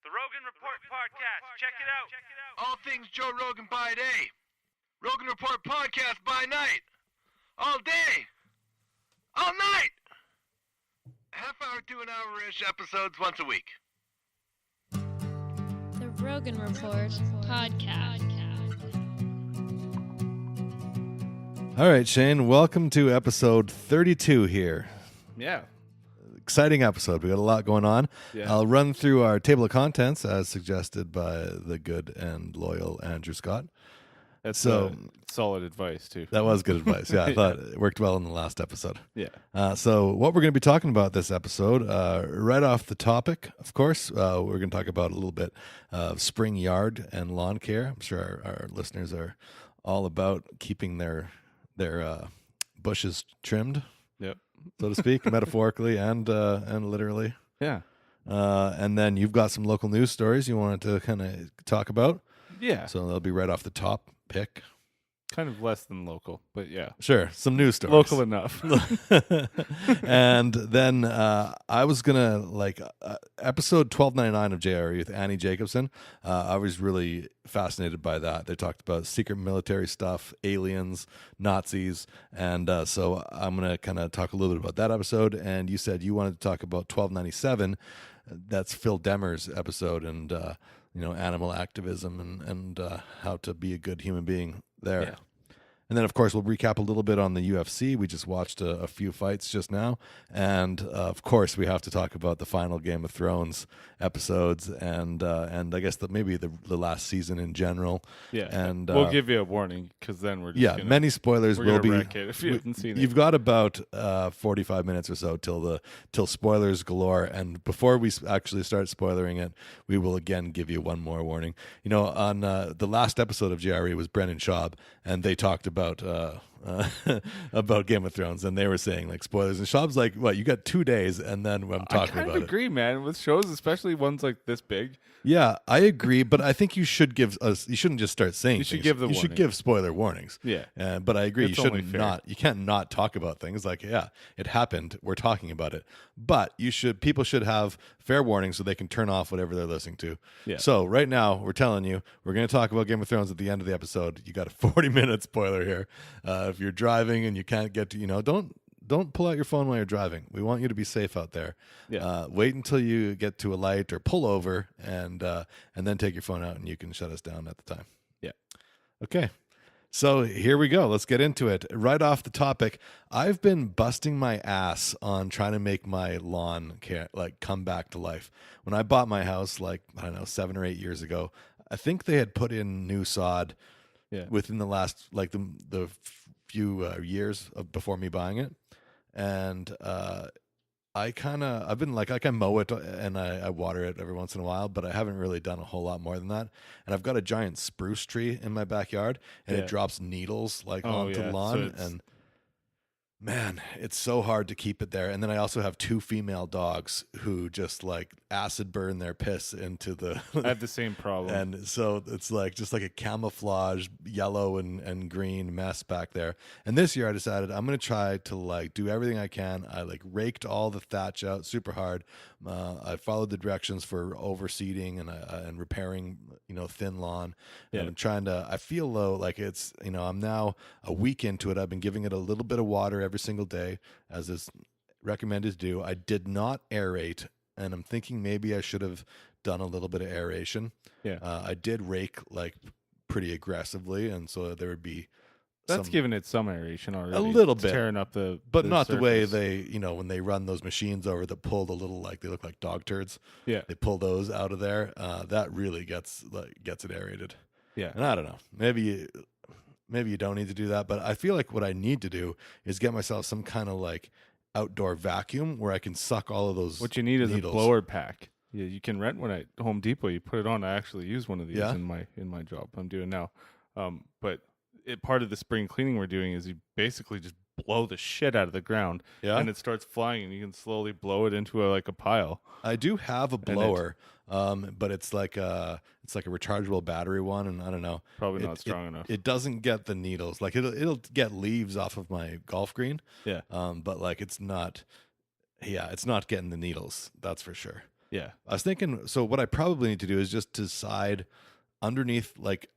The Rogan Report Podcast. Check it out. All things Joe Rogan by day. Rogan Report Podcast by night. All day. All night. Half hour to an hour-ish episodes once a week. The Rogan Report Podcast. All right, Shane, welcome to episode 32 here. Yeah. Exciting episode. We got a lot going on. Yeah. I'll run through our table of contents as suggested by the good and loyal Andrew Scott. That's So- solid advice, too. That was good advice. Yeah, I thought it worked well in the last episode. Yeah. So what we're going to be talking about this episode, right off the topic, of course, we're going to talk about a little bit of spring yard and lawn care. I'm sure our listeners are all about keeping their bushes trimmed, Yep. so to speak, metaphorically and literally. Yeah. And then you've got some local news stories you wanted to kind of talk about. Yeah. So they'll be right off the top pick. Kind of less than local, but yeah. Sure, some news stories. Local enough. And then I was gonna episode 1299 of JRE with Annie Jacobsen. I was really fascinated by that. They talked about secret military stuff, aliens, Nazis, and so I'm gonna kind of talk a little bit about that episode. And you said you wanted to talk about 1297. That's Phil Demers' episode, and animal activism and how to be a good human being there. Yeah. And then, of course, we'll recap a little bit on the UFC. We just watched a few fights just now. And, of course, we have to talk about the final Game of Thrones episodes and I guess maybe the last season in general. Yeah. And we'll give you a warning because then we're just many spoilers will be. wreck it if you haven't seen it. You've got about 45 minutes or so till spoilers galore. And before we actually start spoilering it, we will again give you one more warning. On the last episode of JRE was Brennan Schaub, and they talked about Game of Thrones, and they were saying like spoilers. And Schaub's like, "What? You got 2 days?" And then I'm talking I kind about of agree, man. With shows, especially ones like this big, it. Yeah, I agree, but I think you should give us. You shouldn't just start saying. You should things. give the You should warning. give spoiler warnings. Yeah. But I agree. It's You only shouldn't fair. not. You can't not talk about things like, yeah, it happened. We're talking about it. But people should have fair warning so they can turn off whatever they're listening to. Yeah. So right now we're telling you we're going to talk about Game of Thrones at the end of the episode. You got a 40-minute spoiler here. If you're driving and you can't get to, don't pull out your phone while you're driving. We want you to be safe out there. Yeah. Wait until you get to a light or pull over and then take your phone out and you can shut us down at the time. Yeah. Okay. So here we go. Let's get into it. Right off the topic, I've been busting my ass on trying to make my lawn come back to life. When I bought my house, 7 or 8 years ago, I think they had put in new sod within the last the few years before me buying it, and I've been I mow it and I water it every once in a while, but I haven't really done a whole lot more than that. And I've got a giant spruce tree in my backyard, and it drops needles onto the lawn, and man, it's so hard to keep it there. And then I also have 2 female dogs who just acid burn their piss into the. I have the same problem. And so it's just like a camouflage yellow and green mess back there. And this year I decided I'm going to try to do everything I can. I raked all the thatch out super hard. I followed the directions for overseeding and repairing, thin lawn. Yeah. And I'm trying to, I feel though it's, I'm now a week into it. I've been giving it a little bit of water every single day as is recommended to do. I did not aerate, and I'm thinking maybe I should have done a little bit of aeration. Yeah. I did rake pretty aggressively, and so there would be That's giving it some aeration already. A little bit. Tearing up the but not surface. the way they, when they run those machines over that pull the little they look like dog turds. Yeah. They pull those out of there. That really gets it aerated. Yeah. And I don't know. Maybe you don't need to do that, but I feel like what I need to do is get myself some kind of outdoor vacuum where I can suck all of those. What you need is needles. a blower pack. Yeah, you can rent one at Home Depot. You put it on. I actually use one of these Yeah? in my job I'm doing now. But part of the spring cleaning we're doing is you basically just blow the shit out of the ground, Yeah? and it starts flying, and you can slowly blow it into a pile. I do have a blower, but it's like a rechargeable battery one, and I don't know. Probably not strong enough. It doesn't get the needles. It'll get leaves off of my golf green. Yeah. But it's not. Yeah, it's not getting the needles. That's for sure. Yeah. I was thinking, so what I probably need to do is just decide underneath, like,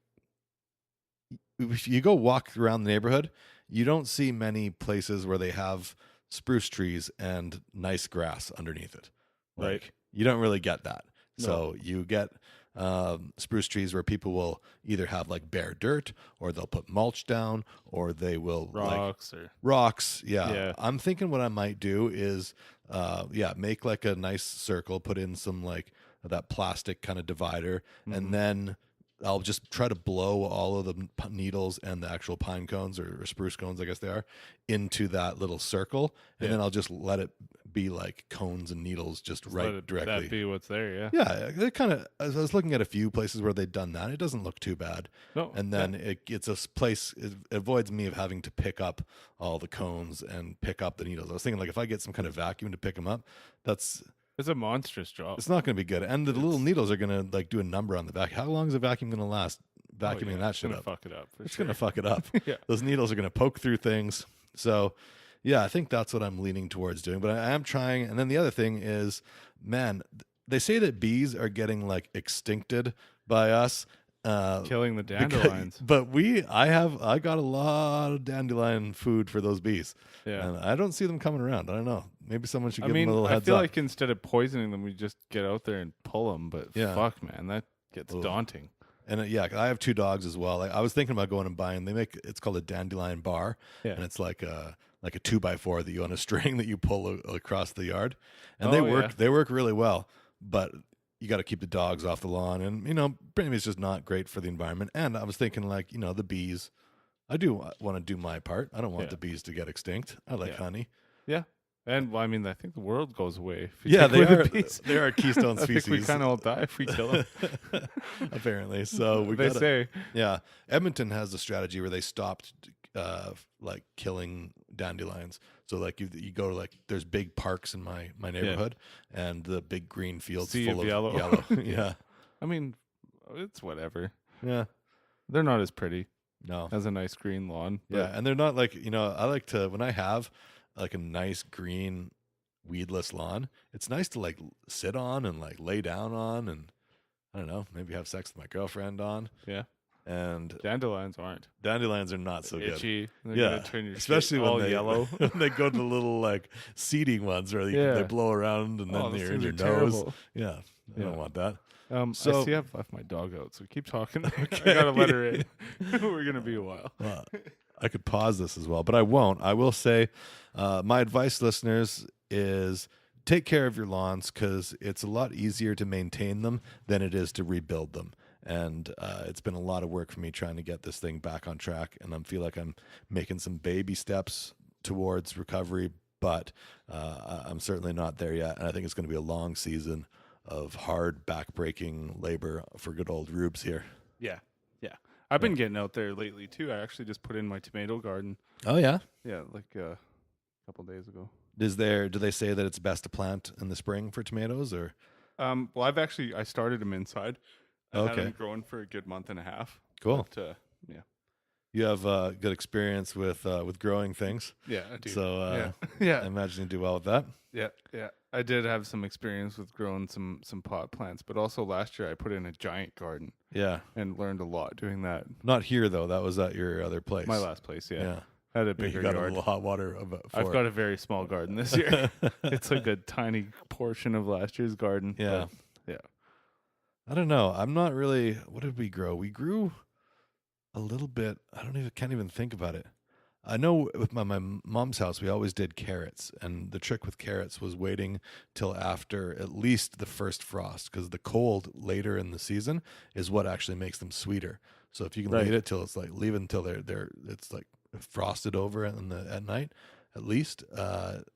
if you go walk around the neighborhood, you don't see many places where they have spruce trees and nice grass underneath it. Like, Right. you don't really get that. No. So you get spruce trees where people will either have like bare dirt, or they'll put mulch down, or they will Rocks or rocks. Yeah. Yeah. I'm thinking what I might do is, make like a nice circle, put in some like that plastic kind of divider, and then I'll just try to blow all of the needles and the actual pine cones or spruce cones, I guess they are, into that little circle, and then I'll just let it be like cones and needles just right directly. That be what's there, yeah. Yeah, they kind of. I was looking at a few places where they've done that. It doesn't look too bad. No. And then it's a place. It avoids me of having to pick up all the cones and pick up the needles. I was thinking, like, if I get some kind of vacuum to pick them up, It's a monstrous job. it's not going to be good. And the little needles are going to like do a number on the vacuum. How long is a vacuum going to last? Vacuuming that shit up. Fuck it up. It's going to fuck it up. Yeah. Those needles are going to poke through things. So, yeah, I think that's what I'm leaning towards doing. But I am trying. And then the other thing is, man, they say that bees are getting like extincted by us. Killing the dandelions. But I got a lot of dandelion food for those bees. Yeah. And I don't see them coming around. I don't know. Maybe someone should I give mean, them a little I heads feel up. like instead of poisoning them, we just get out there and pull them. But Yeah. fuck, man, that gets daunting. And I have 2 dogs as well. Like, I was thinking about going and buying. It's called a dandelion bar, Yeah. and it's like a 2x4 that you on a string that you pull across the yard, and they Oh, work. yeah. They work really well, but you got to keep the dogs off the lawn, and maybe it's just not great for the environment. And I was thinking, like, the bees. I do want to do my part. I don't want the bees to get extinct. I like honey. Yeah. And well, I mean, I think the world goes away. If you Yeah, take they away are. the bees. They are a keystone I species. think we kind of all die if we kill them. Apparently, so we They gotta, say. Yeah, Edmonton has a strategy where they stopped like killing dandelions. So like you go to like there's big parks in my neighborhood, and the big green fields Sea full of of yellow. Yeah, I mean, it's whatever. yeah. They're not as pretty No, as a nice green lawn. But yeah, and they're not like I like to when I have like a nice green weedless lawn. It's nice to like sit on and like lay down on, and I don't know, maybe have sex with my girlfriend on. Yeah. And Dandelions aren't. dandelions are not so good. Itchy. They're Yeah, gonna turn your especially shit when all they yellow. when they go to the little like seeding ones where Yeah. they blow around and then Oh, those they're in things your are nose. terrible. Yeah, I Yeah. don't want that. I see I've left my dog out, so keep talking. I gotta let her in. We're gonna be a while. I could pause this as well, but I won't. I will say, my advice, listeners, is take care of your lawns because it's a lot easier to maintain them than it is to rebuild them. And it's been a lot of work for me trying to get this thing back on track, and I feel like I'm making some baby steps towards recovery, but I'm certainly not there yet. And I think it's going to be a long season of hard back-breaking labor for good old Reubs here. Yeah. I've been getting out there lately too. I actually just put in my tomato garden. Oh yeah. Yeah, like a couple days ago. Do they say that it's best to plant in the spring for tomatoes, or? Well, I started them inside. I had Okay. them growing for a good month and a half. Cool. But, yeah. You have good experience with growing things, Yeah, I do. so I yeah. imagine you do well with that. Yeah. I did have some experience with growing some pot plants, but also last year I put in a giant garden Yeah, and learned a lot doing that. not here though. That was at your other place. My last place, yeah. Yeah, I had a you bigger got a yard. little hot water. I've got a very small garden this year. It's like a tiny portion of last year's garden. Yeah. but, yeah. I don't know. I'm not really. What did we grow? We grew a little bit. Can't even think about it. I know with my mom's house, we always did carrots, and the trick with carrots was waiting till after at least the first frost, because the cold later in the season is what actually makes them sweeter. So if you can Right. leave it till it's like leave it until it's like frosted over at night, at least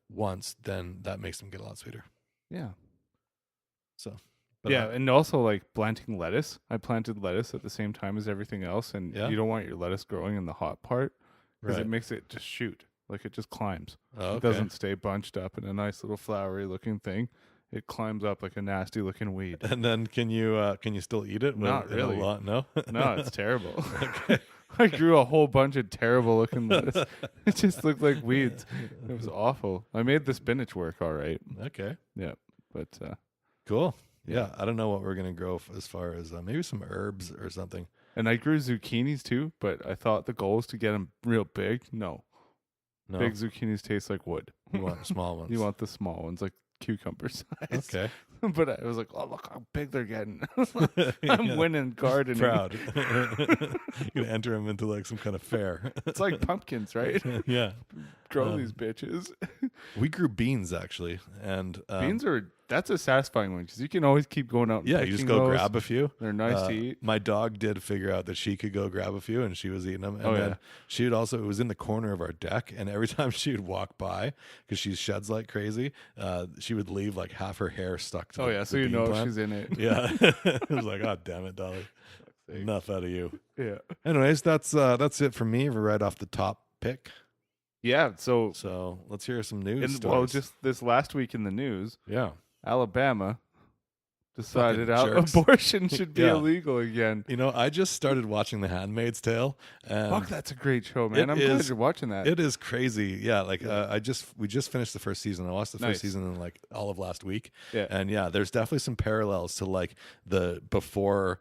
once, then that makes them get a lot sweeter. Yeah. So. But Yeah, and also like planting lettuce. I planted lettuce at the same time as everything else, and Yeah? you don't want your lettuce growing in the hot part because Right. it makes it just shoot. Like it just climbs. Oh, It okay. doesn't stay bunched up in a nice little flowery looking thing. It climbs up like a nasty looking weed. And then can you still eat it? Not In a really. lot? No. No, it's terrible. Okay. I grew a whole bunch of terrible looking lettuce. It just looked like weeds. It was awful. I made the spinach work all right. Okay. Yeah, but Cool. Yeah, I don't know what we're gonna grow as far as maybe some herbs or something. And I grew zucchinis too, but I thought the goal was to get them real big. No. Big zucchinis taste like wood. You want small ones. You want the small ones, like cucumber size. Okay. But I was like, oh, look how big they're getting. I'm winning gardening. Proud. You can enter them into like some kind of fair. It's like pumpkins, right? Yeah. Grow these bitches. We grew beans actually, and Beans that's a satisfying one because you can always keep going out. And yeah, you just go grab a few. They're nice to eat. My dog did figure out that she could go grab a few, and she was eating them. And then she would also, it was in the corner of our deck, and every time she would walk by, because she sheds like crazy, she would leave like half her hair stuck to the so you bean know plant. she's in it. Yeah. It was like, oh, damn it, Dolly. Enough out of you. Yeah. Anyways, that's it for me right off the top pick. Yeah, So let's hear some news stories. well, just this last week in the news, Yeah. Alabama decided Fucking jerks. abortion should be Yeah. illegal again. You know, I just started watching The Handmaid's Tale. And Fuck, that's a great show, man. I'm glad you're watching that. It is crazy. Yeah, like we just finished the first season. I watched the Nice. first season in like all of last week. Yeah. And yeah, there's definitely some parallels to like the before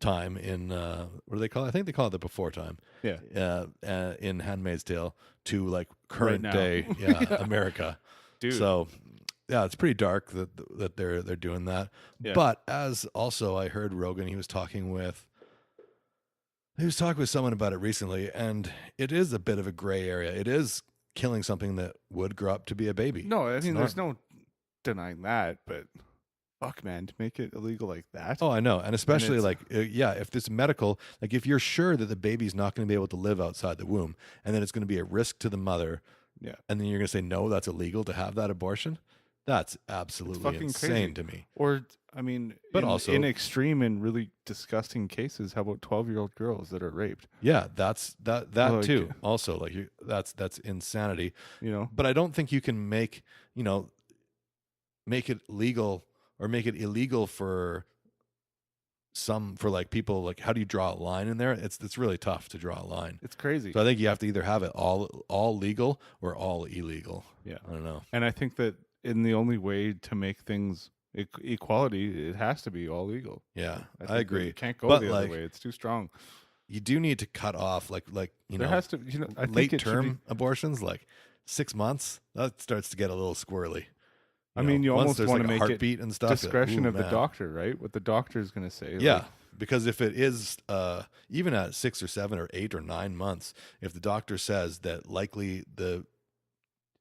time in what do they call it? I think they call it the before time. Yeah. In Handmaid's Tale to like current now. day America. Dude. So yeah, it's pretty dark that they're doing that. Yeah. But as also I heard Rogan, he was talking with someone about it recently, and it is a bit of a gray area. It is killing something that would grow up to be a baby. No, I It's mean, not- there's no denying that, but fuck, man, to make it illegal like that. Oh, I know. And especially it's- like, if this medical, like if you're sure that the baby's not going to be able to live outside the womb and that it's going to be a risk to the mother, Yeah. and then you're going to say, no, that's illegal to have that abortion. That's absolutely fucking insane crazy. to me. Or, I mean, But in, also- in extreme and really disgusting cases, how about 12-year-old girls that are raped? Yeah, that's that Like, too. Also, like that's insanity. You know? But I don't think you can make it legal or make it illegal for like people. Like, how do you draw a line in there? It's really tough to draw a line. It's crazy. So I think you have to either have it all legal or all illegal. Yeah. I don't know. And I think that in the only way to make things equality, it has to be all legal. Yeah, think I that agree. It can't go But, the like, other way. It's too strong. You do need to cut off like There has to, I think late it should term be- abortions, like 6 months. That starts to get a little squirrely. I mean, you once almost there's, want like, to a make it heartbeat and stuff. discretion of the man. doctor, right? What the doctor is going to say. Yeah, like, because if it is even at 6 or 7 or 8 or 9 months, if the doctor says that likely the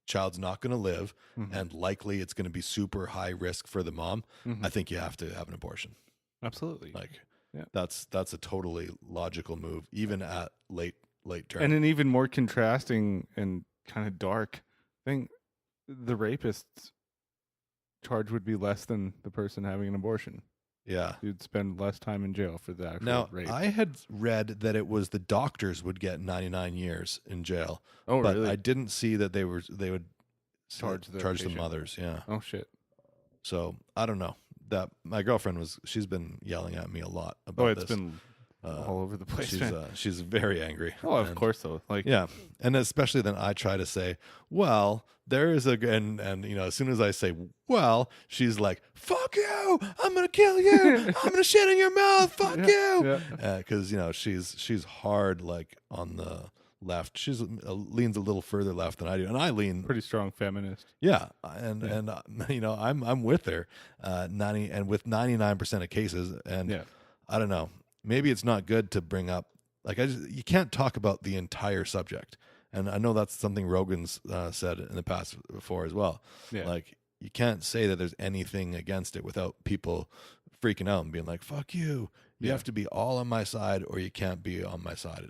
child's not going to live Mhm. and likely it's going to be super high risk for the mom, Mhm. I think you have to have an abortion. absolutely. Like, Yeah. that's a totally logical move, even at late term. And an even more contrasting and kind of dark thing, the rapist's charge would be less than the person having an abortion. yeah. You'd spend less time in jail for the actual Now, rape. I had read that it was the doctors would get 99 years in jail, oh, but really? I didn't see that they would Charge the the patient. mothers. Yeah. Oh, shit. So I don't know. That my girlfriend she's been yelling at me a lot about Oh, it's this. been all over the place, She's man. she's very angry. Oh, of And- course, though. Like, Yeah, and especially then I try to say, well, there is and as soon as I say, well, she's like, fuck you, I'm gonna kill you, I'm gonna shit in your mouth, fuck you, yeah. because she's hard like on the left. She's leans a little further left than I do, and I lean Pretty strong feminist. yeah, and I'm with her, 99% of cases, and Yeah. I don't know. Maybe it's not good to bring up you can't talk about the entire subject, and I know that's something Rogan's said in the past before as well. Yeah. Like you can't say that there's anything against it without people freaking out and being like, "Fuck you." You Yeah. have to be all on my side, or you can't be on my side.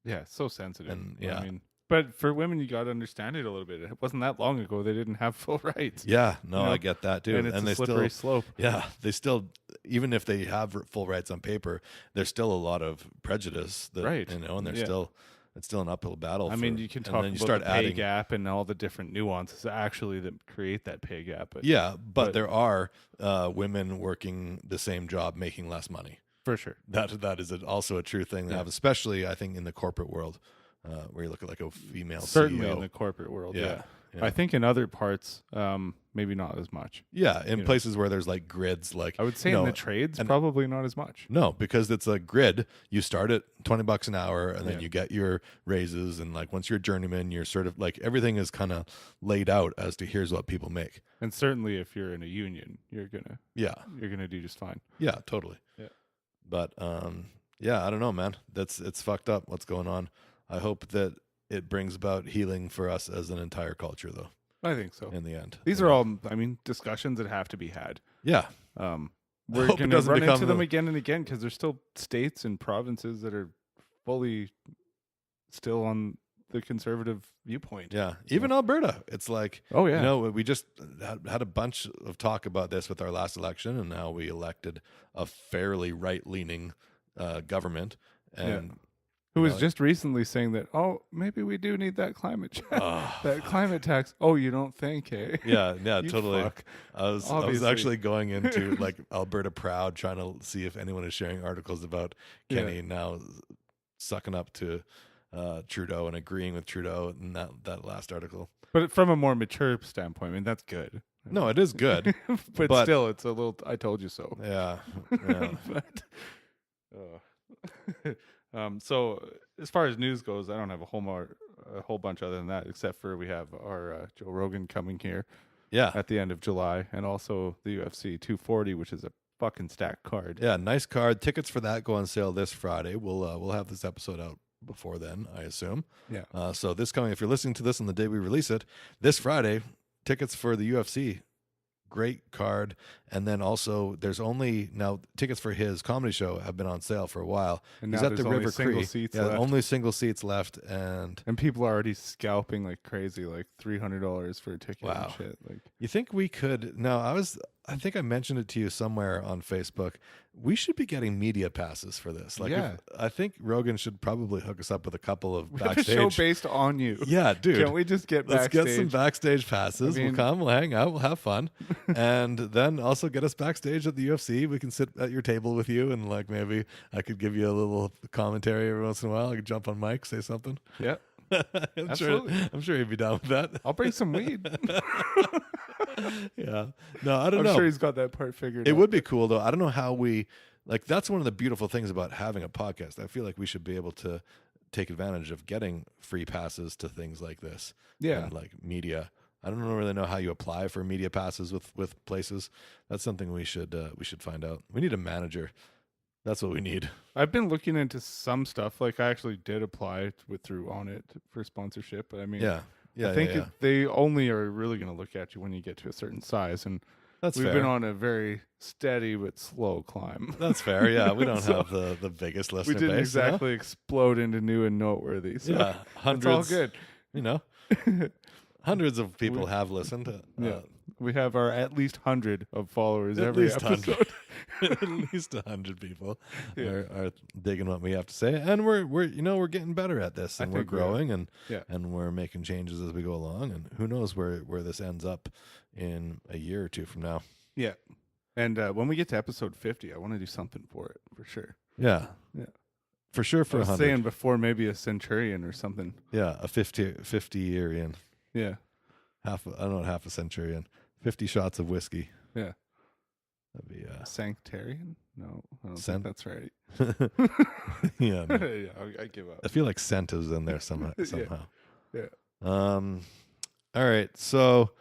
Yeah, it's so sensitive. And, But, yeah. I mean, but for women, you got to understand it a little bit. It wasn't that long ago they didn't have full rights. Yeah, no, You know, I get that too. And it's they a slippery still, slope. yeah, they still, even if they have full rights on paper, there's still a lot of prejudice. That, Right. and there's Yeah. it's still an uphill battle. I mean, you can and talk then you about start the pay adding, gap and all the different nuances actually that create that pay gap. But yeah, but but- there are women working the same job making less money. for sure. That is also a true thing to Yeah. have, especially I think in the corporate world, where you look at like a female Certainly CEO. in the corporate world. yeah, I think in other parts, maybe not as much. Yeah, in You know. places where there's like grids, like I would say you in know, the trades, and- probably not as much. No, because it's a grid. You start at $20 an hour, and then Yeah. you get your raises. And like once you're a journeyman, you're sort of like everything is kind of laid out as to here's what people make. And certainly, if you're in a union, you're gonna do just fine. Yeah, totally. Yeah. But yeah, I don't know, man. It's fucked up what's going on. I hope that it brings about healing for us as an entire culture, though. I think so. In the end, These You are know? all, I mean, discussions that have to be had. Yeah. We're hope it going to doesn't run become into them the- again and again because there's still states and provinces that are fully still on the conservative viewpoint. Yeah. Even Alberta. It's like, Oh, yeah. you know, we just had a bunch of talk about this with our last election, and now we elected a fairly right-leaning government. And Who was know, just recently saying that, maybe we do need that climate check, Oh. that climate tax. Oh, you don't think, eh? yeah, You totally. fuck. I was Obviously. actually going into like Alberta Proud, trying to see if anyone is sharing articles about Kenny now sucking up to Trudeau and agreeing with Trudeau in that last article. But from a more mature standpoint, I mean, that's good. No, it is good. but still, it's a little, I told you so. Yeah. Yeah. So as far as news goes, I don't have a whole bunch other than that, except for we have our Joe Rogan coming here Yeah. at the end of July, and also the UFC 240, which is a fucking stacked card. Yeah, nice card. Tickets for that go on sale this Friday. We'll have this episode out before then, I assume. Yeah. So this coming, if you're listening to this on the day we release it, this Friday, tickets for the UFC. Great card. And then also there's only now tickets for his comedy show have been on sale for a while. And He's now at the there's only River single Cree. seats Yeah, left. only single seats left, and And people are already scalping like crazy, like $300 for a ticket Wow. and shit. Like, you think we could no, I think I mentioned it to you somewhere on Facebook. We should be getting media passes for this. Like Yeah. I think Rogan should probably hook us up with a couple of we have a show backstage. based on you. Yeah, dude. Can't we just get Let's backstage? get some backstage passes. I mean- We'll come, we'll hang out, we'll have fun. And then also get us backstage at the UFC. We can sit at your table with you, and like maybe I could give you a little commentary every once in a while. I could jump on mic, say something. Yeah. Absolutely. I'm sure he'd be down with that. I'll bring some weed. Yeah. No, I don't I'm know. sure he's got that part figured It out. would be cool though. I don't know how we like that's one of the beautiful things about having a podcast. I feel like we should be able to take advantage of getting free passes to things like this. Yeah. And like media. I don't really know how you apply for media passes with places. That's something we should find out. We need a manager. That's what we need. I've been looking into some stuff. Like I actually did apply through On It for sponsorship, but I mean, Yeah. Yeah. I think yeah. they only are really going to look at you when you get to a certain size, and That's we've fair. been on a very steady but slow climb. That's fair. Yeah. We don't So, have the biggest listener we didn't base. you know? exactly explode into new and noteworthy. So Yeah. it's Hundreds. all good. You know, hundreds of people have listened. Yeah. We have our at least 100 of followers At every least 100. episode. At least 100 people Yeah. are digging what we have to say, and we're getting better at this, and I we're think we are. growing, and Yeah. and we're making changes as we go along, and who knows where this ends up in a year or two from now. Yeah. And when we get to episode 50, I want to do something for it for sure. Yeah, Yeah. for sure. For I was 100, saying before, maybe a centurion or something. yeah, a 50 year in Yeah. I don't know, half a centurion, 50 shots of whiskey. Yeah. That'd be Sanctarian? No, I don't Cent- think that's right. yeah. no. Yeah, I give up. I feel like scent is in there somehow. Yeah. All right. So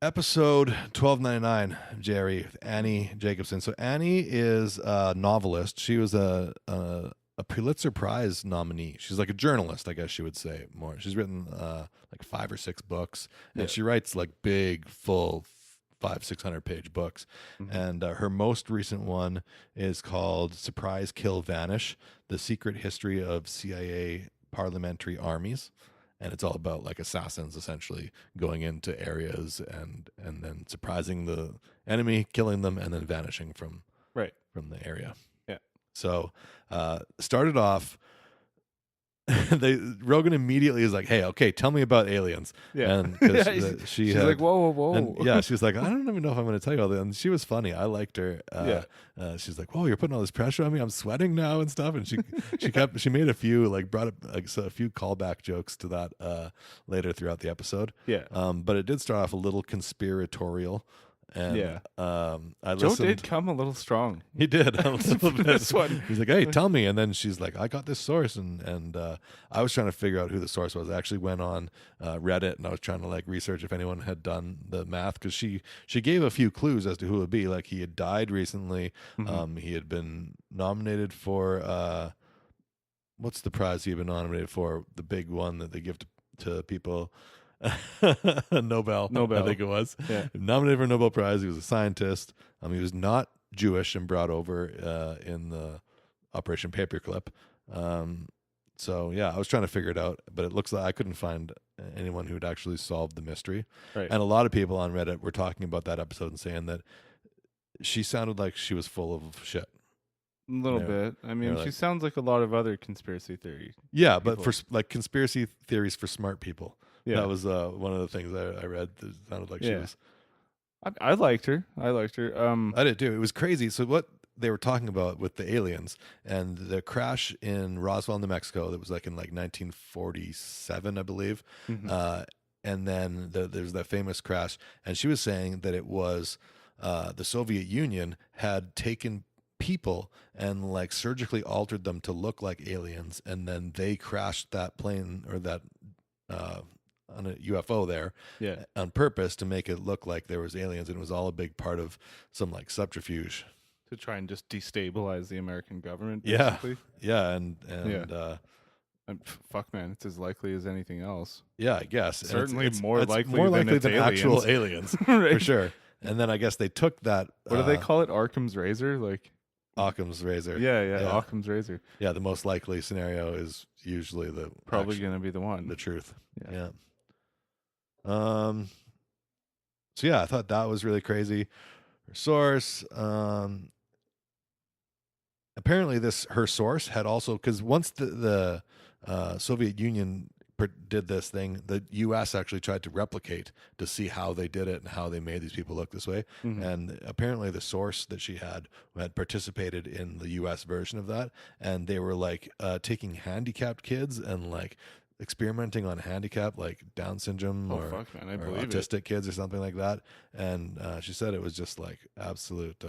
episode 1299, Jerry, with Annie Jacobsen. So Annie is a novelist. She was a Pulitzer Prize nominee. She's like a journalist, I guess you would say more. She's written like 5 or 6 books, and Yeah. she writes like big, full 500-600 page books. Mhm. And her most recent one is called Surprise, Kill, Vanish: The Secret History of CIA Parliamentary Armies. And it's all about like assassins essentially going into areas and then surprising the enemy, killing them, and then vanishing from Right. the area. Yeah. So started off Rogan immediately is like, "Hey, okay, tell me about aliens." Yeah. And 'cause, Yeah, she's like, whoa. And yeah, she's like, I don't even know if I'm going to tell you all that. And she was funny. I liked her. Yeah. She's like, whoa, you're putting all this pressure on me. I'm sweating now and stuff. And she made a few brought up a few callback jokes to that later throughout the episode. Yeah. But it did start off a little conspiratorial. And Yeah. I Joe listened. did come a little strong. He did a little bit. This one. He's like, "Hey, tell me," and then she's like, "I got this source," and I was trying to figure out who the source was. I actually went on Reddit and I was trying to like research if anyone had done the math because she gave a few clues as to who it would be. Like he had died recently. He had been nominated for what's the prize he had been nominated for? The big one that they give to people. Nobel, I think it was. Yeah. Nominated for a Nobel Prize. He was a scientist. He was not Jewish and brought over in the Operation Paperclip. So yeah, I was trying to figure it out, but it looks like I couldn't find anyone who had actually solved the mystery. Right. And a lot of people on Reddit were talking about that episode and saying that she sounded like she was full of shit. A little bit. I mean, she sounds like a lot of other conspiracy theory. Yeah, but for like conspiracy theories for smart people. Yeah. That was one of the things I read that sounded like she was. I liked her. I did too. It was crazy. So what they were talking about with the aliens and the crash in Roswell, New Mexico, that was like in like 1947, I believe. And then there's that famous crash. And she was saying that it was the Soviet Union had taken people and like surgically altered them to look like aliens. And then they crashed that plane or that on a UFO there on purpose to make it look like there was aliens, and it was all a big part of some like subterfuge to try and just destabilize the American government. Yeah. Basically. Yeah. And fuck, man, it's as likely as anything else. Yeah, I guess. Certainly it's more likely than actual aliens Right. for sure. And then I guess they took that. What do they call it? Occam's razor? Like Occam's razor. Yeah. Occam's razor. Yeah, the most likely scenario is usually probably going to be the one. The truth. Yeah. So yeah, I thought that was really crazy. Her source. Apparently, her source had also, because once the Soviet Union did this thing, the U.S. actually tried to replicate to see how they did it and how they made these people look this way. And apparently the source that she had participated in the U.S. version of that, and they were like taking handicapped kids and like experimenting on handicap, like Down syndrome or autistic kids or something like that. And she said it was just like absolute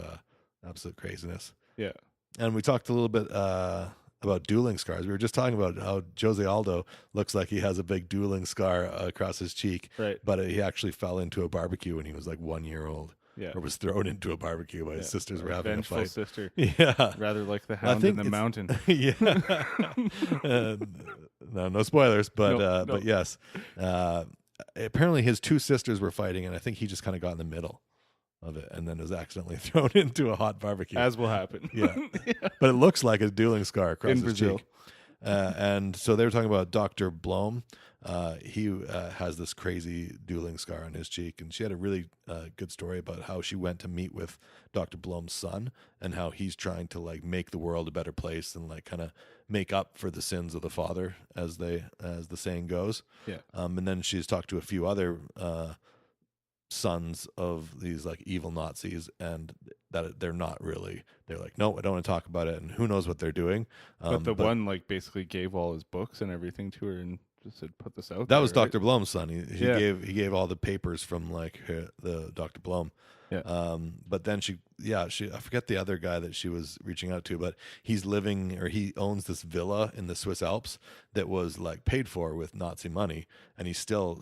craziness. Yeah. And we talked a little bit about dueling scars. We were just talking about how Jose Aldo looks like he has a big dueling scar across his cheek, right? But he actually fell into a barbecue when he was like 1 year old. Yeah. Or was thrown into a barbecue by his sisters were having a vengeful fight. Sister. Yeah. Rather like the hound in the mountain. Yeah. No spoilers, but but yes. Apparently his two sisters were fighting, and I think he just kind of got in the middle of it and then was accidentally thrown into a hot barbecue. As will happen. Yeah. But it looks like a dueling scar across his Brazil. cheek. And so they were talking about Dr. Blom. He has this crazy dueling scar on his cheek, and she had a really good story about how she went to meet with Dr. Blom's son and how he's trying to like make the world a better place and like kind of make up for the sins of the father, as the saying goes. Yeah. And then she's talked to a few other sons of these like evil Nazis, and that they're not really, they're like, no, I don't want to talk about it, and who knows what they're doing. But one like basically gave all his books and everything to her and just said, put this out. That was right? Dr. Blom's son. He gave all the papers from like the Dr. Blom. Yeah. But then she I forget the other guy that she was reaching out to, but he owns this villa in the Swiss Alps that was like paid for with Nazi money, and he's still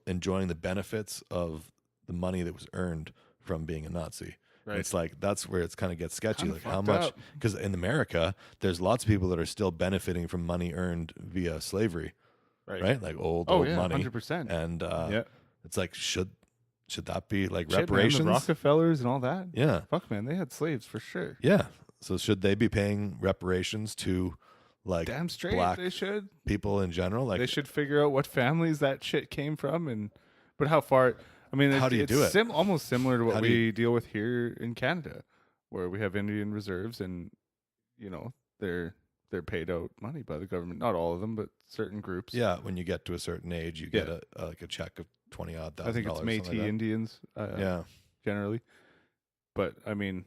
enjoying the benefits of the money that was earned from being a Nazi. Right. It's like that's where it's kind of gets sketchy. Kinda like how much, because in America there's lots of people that are still benefiting from money earned via slavery. Right? Like old money. 100%. And it's like should that be like Shit, reparations? Man, the Rockefellers and all that. Yeah. Fuck, man, they had slaves for sure. Yeah. So should they be paying reparations to like damn straight black they should people in general? Like they should figure out what families that shit came from, but how far. I mean, how do you do it? Almost similar to what we deal with here in Canada, where we have Indian reserves, and they're they're paid out money by the government. Not all of them, but certain groups. Yeah, when you get to a certain age, you get a check of $20,000. I think it's Métis Indians. Yeah, generally. But I mean,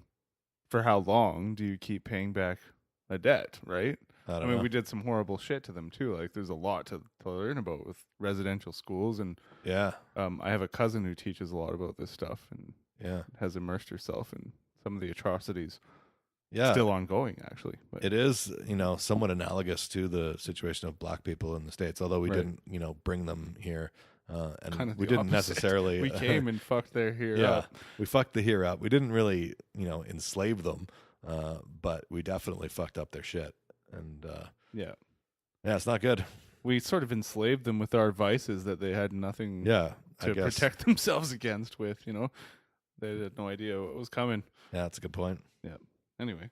for how long do you keep paying back a debt, right? I mean, we did some horrible shit to them too. Like, there's a lot to learn about with residential schools, and yeah. I have a cousin who teaches a lot about this stuff and has immersed herself in some of the atrocities. Yeah, still ongoing actually. But it is, somewhat analogous to the situation of black people in the States, although we didn't, bring them here. And kind of we the didn't opposite. necessarily. We came and fucked their here up. We fucked the here up. We didn't really, enslave them, but we definitely fucked up their shit. And yeah, it's not good. We sort of enslaved them with our vices that they had nothing to protect themselves against with, They had no idea what was coming. Yeah, that's a good point. Yeah. Anyway.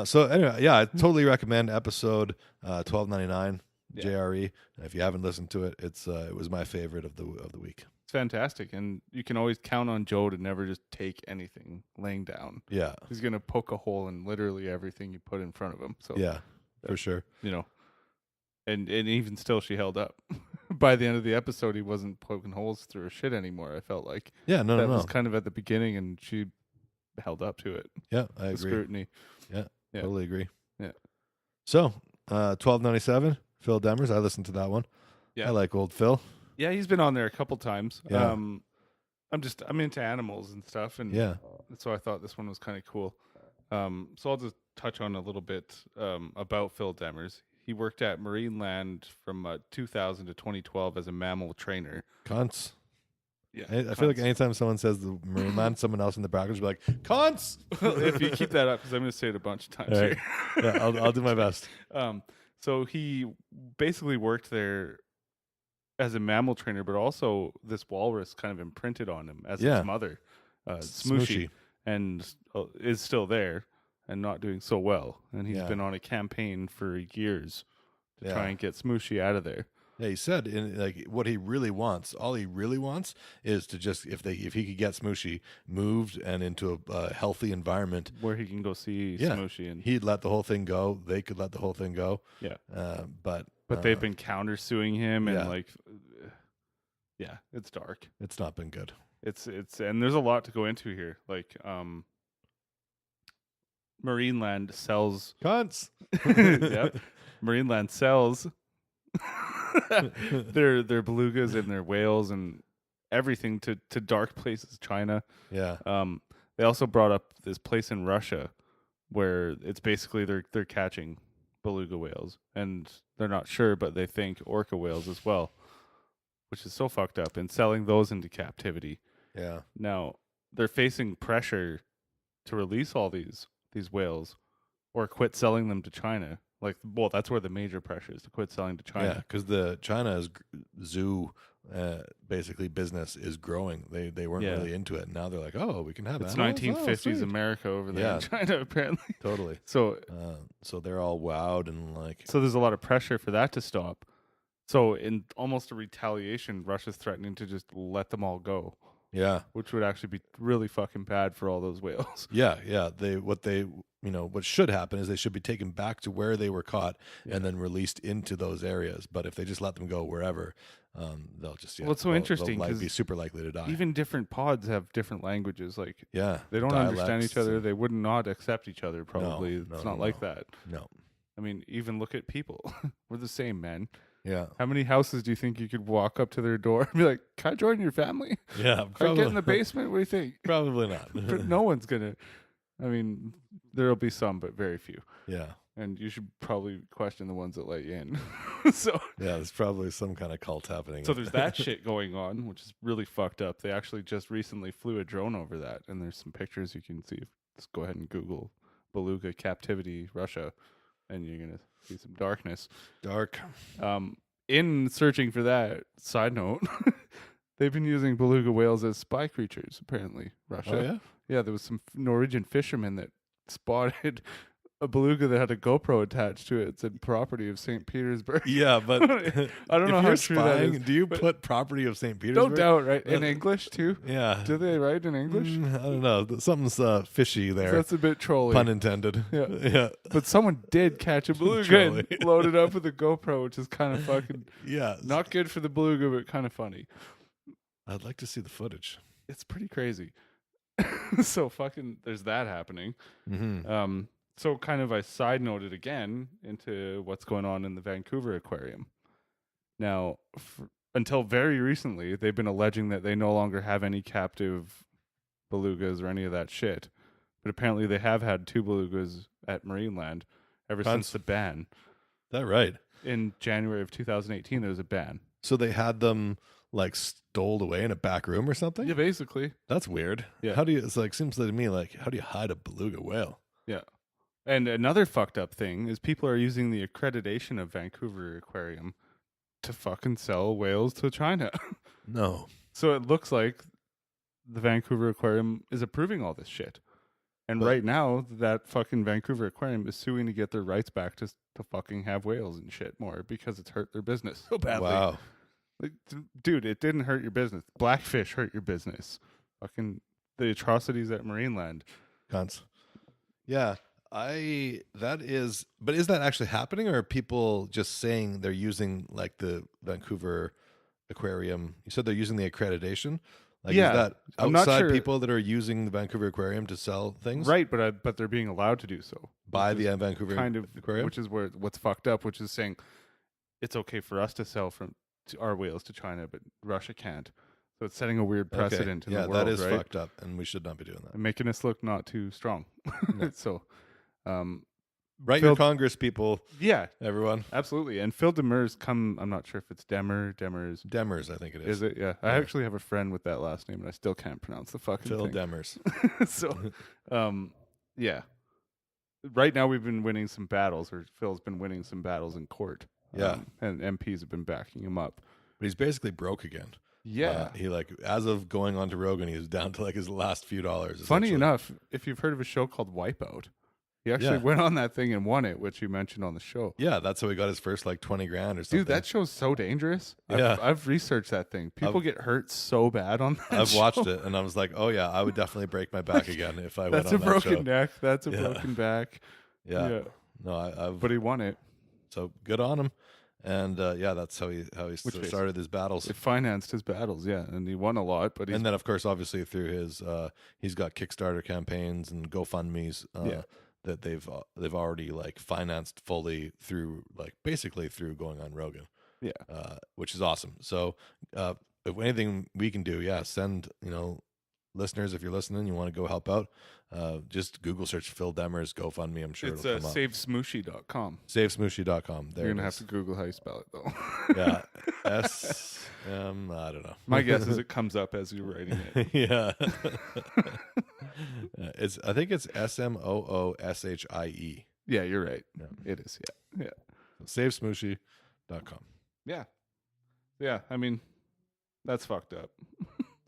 So anyway, I totally recommend episode 1299 JRE. If you haven't listened to it, it was my favorite of the week. It's fantastic, and you can always count on Joe to never just take anything laying down. Yeah, he's gonna poke a hole in literally everything you put in front of him. So yeah, for sure. And even still, she held up. By the end of the episode, he wasn't poking holes through her shit anymore. I felt like that was kind of at the beginning, and she held up to it. Yeah, I agree. Scrutiny. Yeah, totally agree. Yeah. So, 1297, Phil Demers. I listened to that one. Yeah, I like old Phil. Yeah, he's been on there a couple times. Yeah. I'm into animals and stuff, and so I thought this one was kind of cool. So I'll just touch on a little bit about Phil Demers. He worked at MarineLand from 2000 to 2012 as a mammal trainer. Cunts. Yeah, I feel like anytime someone says the MarineLand, someone else in the background will be like, cunts! If you keep that up, because I'm going to say it a bunch of times here. Yeah, I'll do my best. So he basically worked there as a mammal trainer, but also this walrus kind of imprinted on him as his mother, Smooshi, and is still there and not doing so well. And he's been on a campaign for years to try and get Smooshi out of there. Yeah, he said what he really wants, all he really wants is to just if he could get Smooshi moved and into a healthy environment where he can go see Smooshi, and he'd let the whole thing go. They could let the whole thing go. Yeah, but they've been countersuing him, and it's dark. It's not been good. It's and there's a lot to go into here. Like MarineLand sells cunts. MarineLand sells their belugas and their whales and everything to dark places, China. Yeah. They also brought up this place in Russia where it's basically they're catching beluga whales, and they're not sure, but they think orca whales as well, which is so fucked up, and selling those into captivity. Yeah. Now they're facing pressure to release all these whales or quit selling them to China. That's where the major pressure is, to quit selling to China. Yeah, because the China's zoo basically business is growing. They weren't really into it. Now they're like, oh, we can have it's animals? 1950s America over there in China, apparently. Totally. So they're all wowed and so there's a lot of pressure for that to stop. So in almost a retaliation, Russia's threatening to just let them all go. Yeah, which would actually be really fucking bad for all those whales. Yeah. What should happen is they should be taken back to where they were caught and then released into those areas. But if they just let them go wherever, they'll just well, it's so interesting because be super likely to die. Even different pods have different languages. Like they don't dialects understand each other. They would not accept each other. Probably it's not like that. No, I mean, even look at people. We're the same, man. Yeah. How many houses do you think you could walk up to their door and be like, "Can I join your family?" Yeah. Can I get in the basement? What do you think? Probably not. But no one's gonna. I mean, there'll be some, but very few. Yeah. And you should probably question the ones that let you in. So yeah, there's probably some kind of cult happening. So there's that shit going on, which is really fucked up. They actually just recently flew a drone over that, and there's some pictures you can see. Just go ahead and Google beluga captivity Russia, and you're gonna see some darkness. Dark. In searching for that, side note, they've been using beluga whales as spy creatures, apparently, Russia. Oh, yeah? Yeah, there was some Norwegian fishermen that spotted a beluga that had a GoPro attached to it. It said property of St. Petersburg. Yeah, but I don't know how true that is. Do you put property of St. Petersburg? No doubt, right? In English too? Yeah. Do they write in English? I don't know. Something's fishy there. That's a bit trolly. Pun intended. Yeah. Yeah. But someone did catch a beluga and load it up with a GoPro, which is kind of fucking not good for the beluga, but kind of funny. I'd like to see the footage. It's pretty crazy. So fucking there's that happening. Mm-hmm. So kind of I side noted again into what's going on in the Vancouver aquarium. Now, until very recently, they've been alleging that they no longer have any captive belugas or any of that shit. But apparently they have had 2 belugas at MarineLand ever since the ban. Is that right? In January of 2018, there was a ban. So they had them like stowed away in a back room or something? Yeah, basically. That's weird. Yeah. How do you, it's like, seems to me like, how do you hide a beluga whale? Yeah. And another fucked up thing is people are using the accreditation of Vancouver Aquarium to fucking sell whales to China. No. So it looks like the Vancouver Aquarium is approving all this shit. And right now, that fucking Vancouver Aquarium is suing to get their rights back to fucking have whales and shit more because it's hurt their business so badly. Wow. Like, dude, it didn't hurt your business. Blackfish hurt your business. Fucking the atrocities at MarineLand. Cunts. Yeah. But is that actually happening, or are people just saying they're using like the Vancouver Aquarium? You said they're using the accreditation. Like, yeah, is that I'm not outside sure. people that are using the Vancouver Aquarium to sell things? Right, but they're being allowed to do so By the Vancouver kind of Aquarium? which is what's fucked up, which is saying it's okay for us to sell our whales to China, but Russia can't. So it's setting a weird precedent in the world, that is right? fucked up, and we should not be doing that. And making us look not too strong. No. So, Write Phil- your Congress, people, yeah, everyone. absolutely. And Phil Demers I'm not sure if it's Demers. Demers, I think it Is it? Yeah. I actually have a friend with that last name, and I still can't pronounce the fucking Phil thing. Demers. So, yeah. Right now, we've been winning some battles, or Phil's been winning some battles in court. Yeah. And MPs have been backing him up. But he's basically broke again. Yeah. He as of going on to Rogan, he's down to like his last few dollars. Funny essentially. enough, if you've heard of a show called Wipeout, he actually went on that thing and won it, which you mentioned on the show. Yeah, that's how he got his first like 20 grand or something. Dude, that show's so dangerous. Yeah. I've researched that thing. People get hurt so bad on that I've show. watched it, and I was like, oh yeah, I would definitely break my back again if I went That's on a that broken show. neck. That's a broken back. Yeah. No, But he won it. so good on him. And that's how he started his battles. It financed his battles, yeah, and he won a lot. But And then, of course, obviously through his, he's got Kickstarter campaigns and GoFundMe's that they've already like financed fully through basically through going on Rogan. Yeah, which is awesome. So if anything we can do, send listeners, if you're listening, you want to go help out. Just Google search Phil Demers GoFundMe. I'm sure it's it'll come up. SaveSmooshi.com. SaveSmooshi.com. There You're it gonna is. have to Google how you spell it though. Yeah, I don't know. My guess is it comes up as you're writing it. Yeah. I think it's SMOOSHIE. Yeah, you're right. Yeah. It is. Yeah. SaveSmooshi.com. Yeah. I mean, that's fucked up.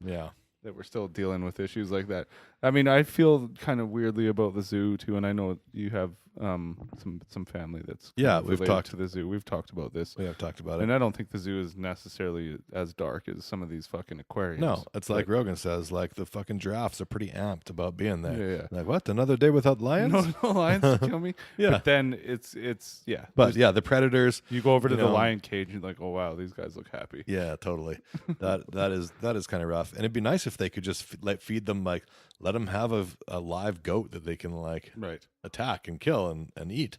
Yeah. That we're still dealing with issues like that. I mean, I feel kind of weirdly about the zoo too, and I know you have some family that's kind of we've related talked to the zoo. We've talked about this, We have talked about it. and I don't think the zoo is necessarily as dark as some of these fucking aquariums. No, it's like Rogan says, like the fucking giraffes are pretty amped about being there. Yeah. Like, what? Another day without lions? No lions kill me. Yeah. But then it's yeah. But the predators. You go over to you the know- lion cage and you're like, oh wow, these guys look happy. Yeah, totally. that is kind of rough. And it'd be nice if they could just feed them, like let them have a live goat that they can like Right. attack and kill and eat.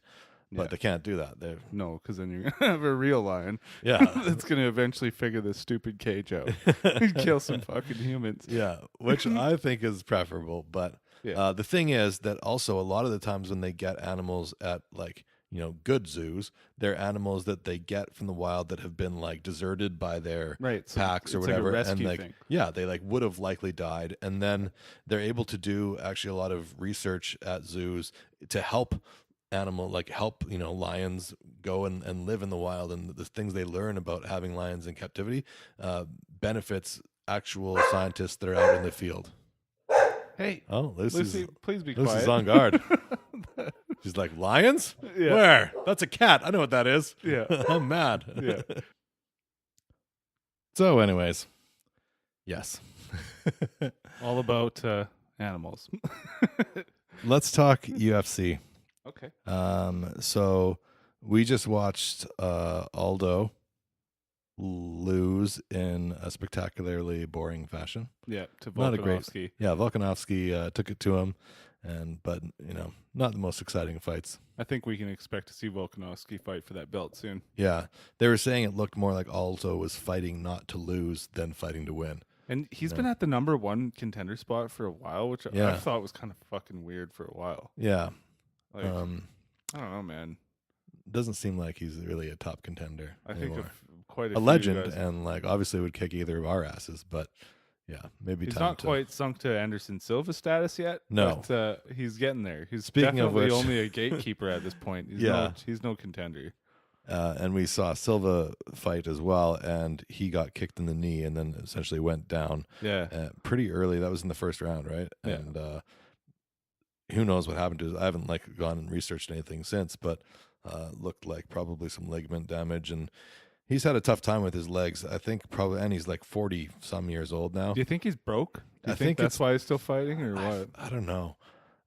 But Yeah. they can't do that. They're No, because then you're gonna have a real lion yeah. that's gonna eventually figure this stupid cage out and kill some fucking humans. Yeah, which I think is preferable. But Yeah. the thing is that also a lot of the times when they get animals at like, good zoos, they're animals that they get from the wild that have been like deserted by their Right. So packs or it's like a whatever. rescue and like, thing. yeah, they like would have likely died. And then they're able to do actually a lot of research at zoos to help lions go and live in the wild, and the things they learn about having lions in captivity benefits actual scientists that are out in the field. Hey, Oh, Lucy, please be Lucy's quiet. on guard. She's like, lions? Yeah. Where? That's a cat. I know what that is. Yeah. I'm mad. Yeah. So, anyways, yes. All about animals. Let's talk UFC. Okay. So we just watched Aldo lose in a spectacularly boring fashion. Yeah, to Not a great. Volkanovski. Yeah, Volkanovski but took it to him, but not the most exciting fights. I think we can expect to see Volkanovski fight for that belt soon. Yeah, they were saying it looked more like Aldo was fighting not to lose than fighting to win. And he's been at the number 1 contender spot for a while, which Yeah. I thought was kind of fucking weird for a while. Yeah, Like, I don't know, man. doesn't seem like he's really a top contender I anymore. think of quite A few legend, guys. and like obviously would kick either of our asses, but yeah, maybe He's time not to. quite sunk to Anderson Silva status yet. No. But he's getting there. He's Speaking of definitely which- only a gatekeeper at this point. He's no contender. And we saw Silva fight as well, and he got kicked in the knee and then essentially went down Yeah. pretty early. That was in the first round, right? Yeah. And who knows what happened to his. I haven't gone and researched anything since, but looked like probably some ligament damage, and he's had a tough time with his legs. I think probably, and he's like 40 some years old now. Do you think he's broke? Do you I think think that's why he's still fighting, or what? I don't know.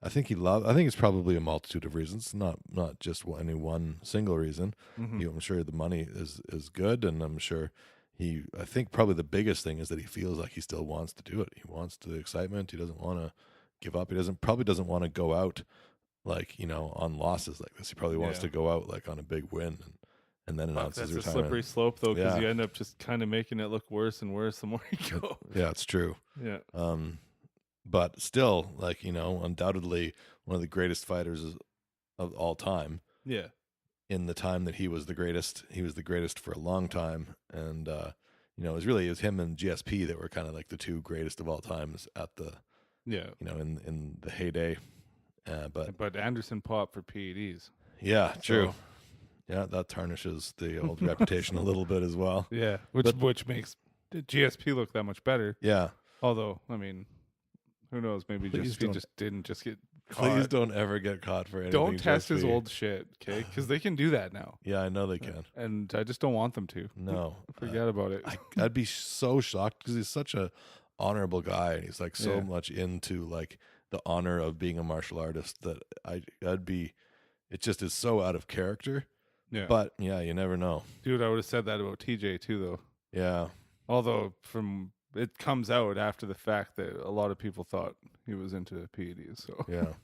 I think it's probably a multitude of reasons, not just any one single reason. Mhm. I'm sure the money is good, and I'm sure I think probably the biggest thing is that he feels like he still wants to do it. He wants the excitement. He doesn't want to give up. He probably doesn't want to go out on losses like this. He probably wants Yeah. to go out on a big win and then announce That's his a retirement. slippery slope, though, because Yeah. you end up just kind of making it look worse and worse the more you go. Yeah, it's true. Yeah. But still, undoubtedly one of the greatest fighters of all time. Yeah. In the time that he was the greatest for a long time, and it was him and GSP that were kind of like the two greatest of all times at the in the heyday. But Anderson popped for PEDs. yeah, true. So- Yeah, that tarnishes the old reputation a little bit as well. Yeah, which makes the GSP look that much better. Yeah, Although, I mean, who knows? Maybe Please GSP don't- just didn't get please caught. don't ever get caught for anything. Don't test his GSP. old shit, okay? Because they can do that now, Yeah, I know they can. and I just don't want them to. No, Forget about it. I'd be so shocked because he's such a honorable guy, and he's so Yeah. much into the honor of being a martial artist that I'd be. It just is so out of character. Yeah, But yeah, you never know. dude, I would have said that about TJ too, though. Yeah, Although it comes out after the fact that a lot of people thought he was into PEDs. So yeah,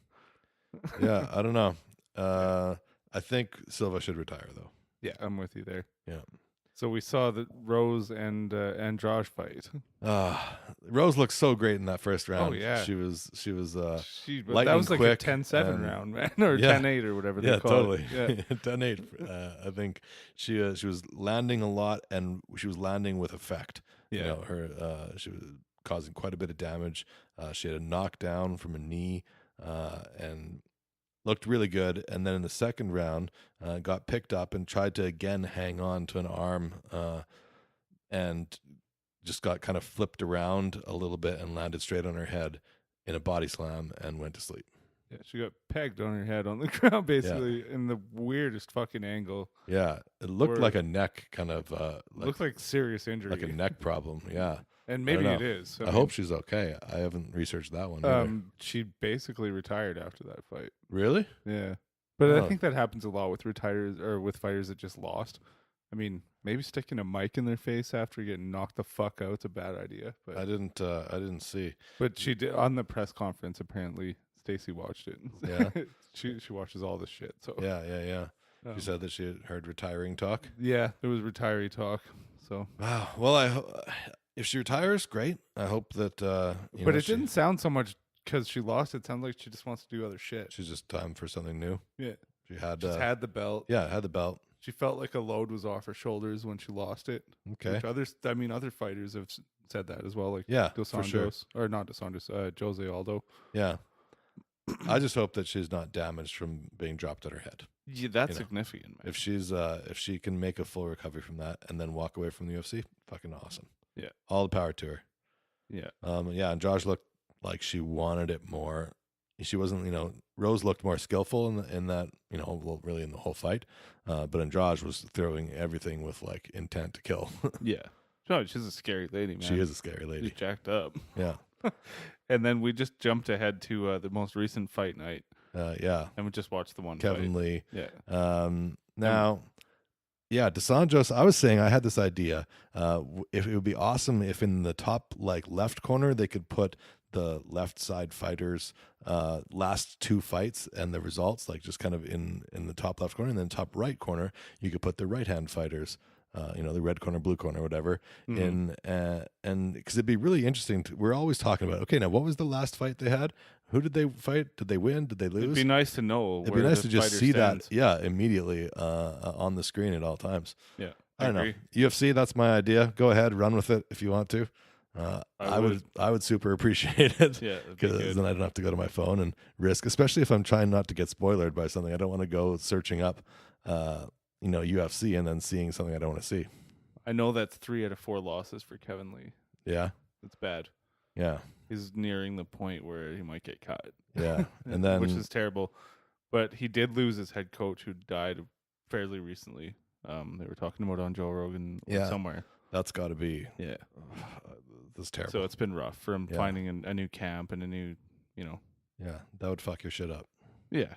yeah. I don't know. I think Silva should retire though. yeah, I'm with you there. Yeah. So we saw the Rose and Josh fight. Rose looked so great in that first round. yeah. she was. That Lightning was like quick a 10-7 and- round, man, or Yeah. 10-8 or whatever they Yeah, call totally. it. Yeah. 10-8. I think she was landing a lot, and she was landing with effect. Yeah. She was causing quite a bit of damage. She had a knockdown from a knee, and looked really good. And then in the second round, got picked up and tried to again hang on to an arm, and just got kind of flipped around a little bit and landed straight on her head in a body slam and went to sleep. Yeah, she got pegged on her head on the ground, basically, in the weirdest fucking angle. Yeah, it looked Word. like a neck kind of Looked like serious injury. like a neck problem. Yeah, and I maybe don't it know. is. I hope she's okay. I haven't researched that one. Either. She basically retired after that fight. Really? Yeah. But Oh. I think that happens a lot with with fighters that just lost. I mean, maybe sticking a mic in their face after getting knocked the fuck out's a bad idea. But I didn't see. But she did on the press conference. Apparently, Stacy watched it. Yeah. she watches all this shit. So Yeah. um, She said that she had heard retiring talk. yeah, there was retiree talk. So, Wow. Well, if she retires, great. I hope that. but it didn't sound so much because she lost. It sounds like she just wants to do other shit. She's just time for something new. Yeah, She had. just had the belt. Yeah, had the belt. She felt like a load was off her shoulders when she lost it. Okay. Which other fighters have said that as well. Like Yeah, Dos for sure. Anjos, or not Dos Anjos, Jose Aldo. Yeah. I just hope that she's not damaged from being dropped on her head. Yeah, that's You know, significant, man. If she can make a full recovery from that and then walk away from the UFC, fucking awesome. Yeah. All the power to her. Yeah. And Josh looked like she wanted it more. she wasn't, Rose looked more skillful in that, well, really in the whole fight. But Andrade was throwing everything with like intent to kill. Yeah. No, she's a scary lady, man. She is a scary lady. She's jacked up. Yeah. And then we just jumped ahead to the most recent fight night. Yeah. And we just watched the one Kevin fight. Lee. Yeah. Now, Dos Anjos, I was saying I had this idea. If it would be awesome if in the top like left corner they could put the left side fighters last 2 fights and the results, like just kind of in the top left corner, and then top right corner you could put the right hand fighters, the red corner, blue corner, whatever. And because it'd be really interesting. We're always talking about, okay, now what was the last fight they had? Who did they fight? Did they win? Did they lose? It'd be nice to know. It'd be nice to just see that, immediately on the screen at all times. Yeah, I don't know. UFC, that's my idea. Go ahead, run with it if you want to. I would super appreciate it. Yeah, because then I don't have to go to my phone and risk, especially if I'm trying not to get spoiled by something. I don't want to go searching up, UFC and then seeing something I don't want to see. I know that's 3 out of 4 losses for Kevin Lee. Yeah, it's bad. Yeah, he's nearing the point where he might get cut. Yeah, and then which is terrible. But he did lose his head coach, who died fairly recently. They were talking about on Joe Rogan somewhere. That's got to be that's terrible. So it's been rough for him finding a new camp and a new, Yeah, that would fuck your shit up. Yeah,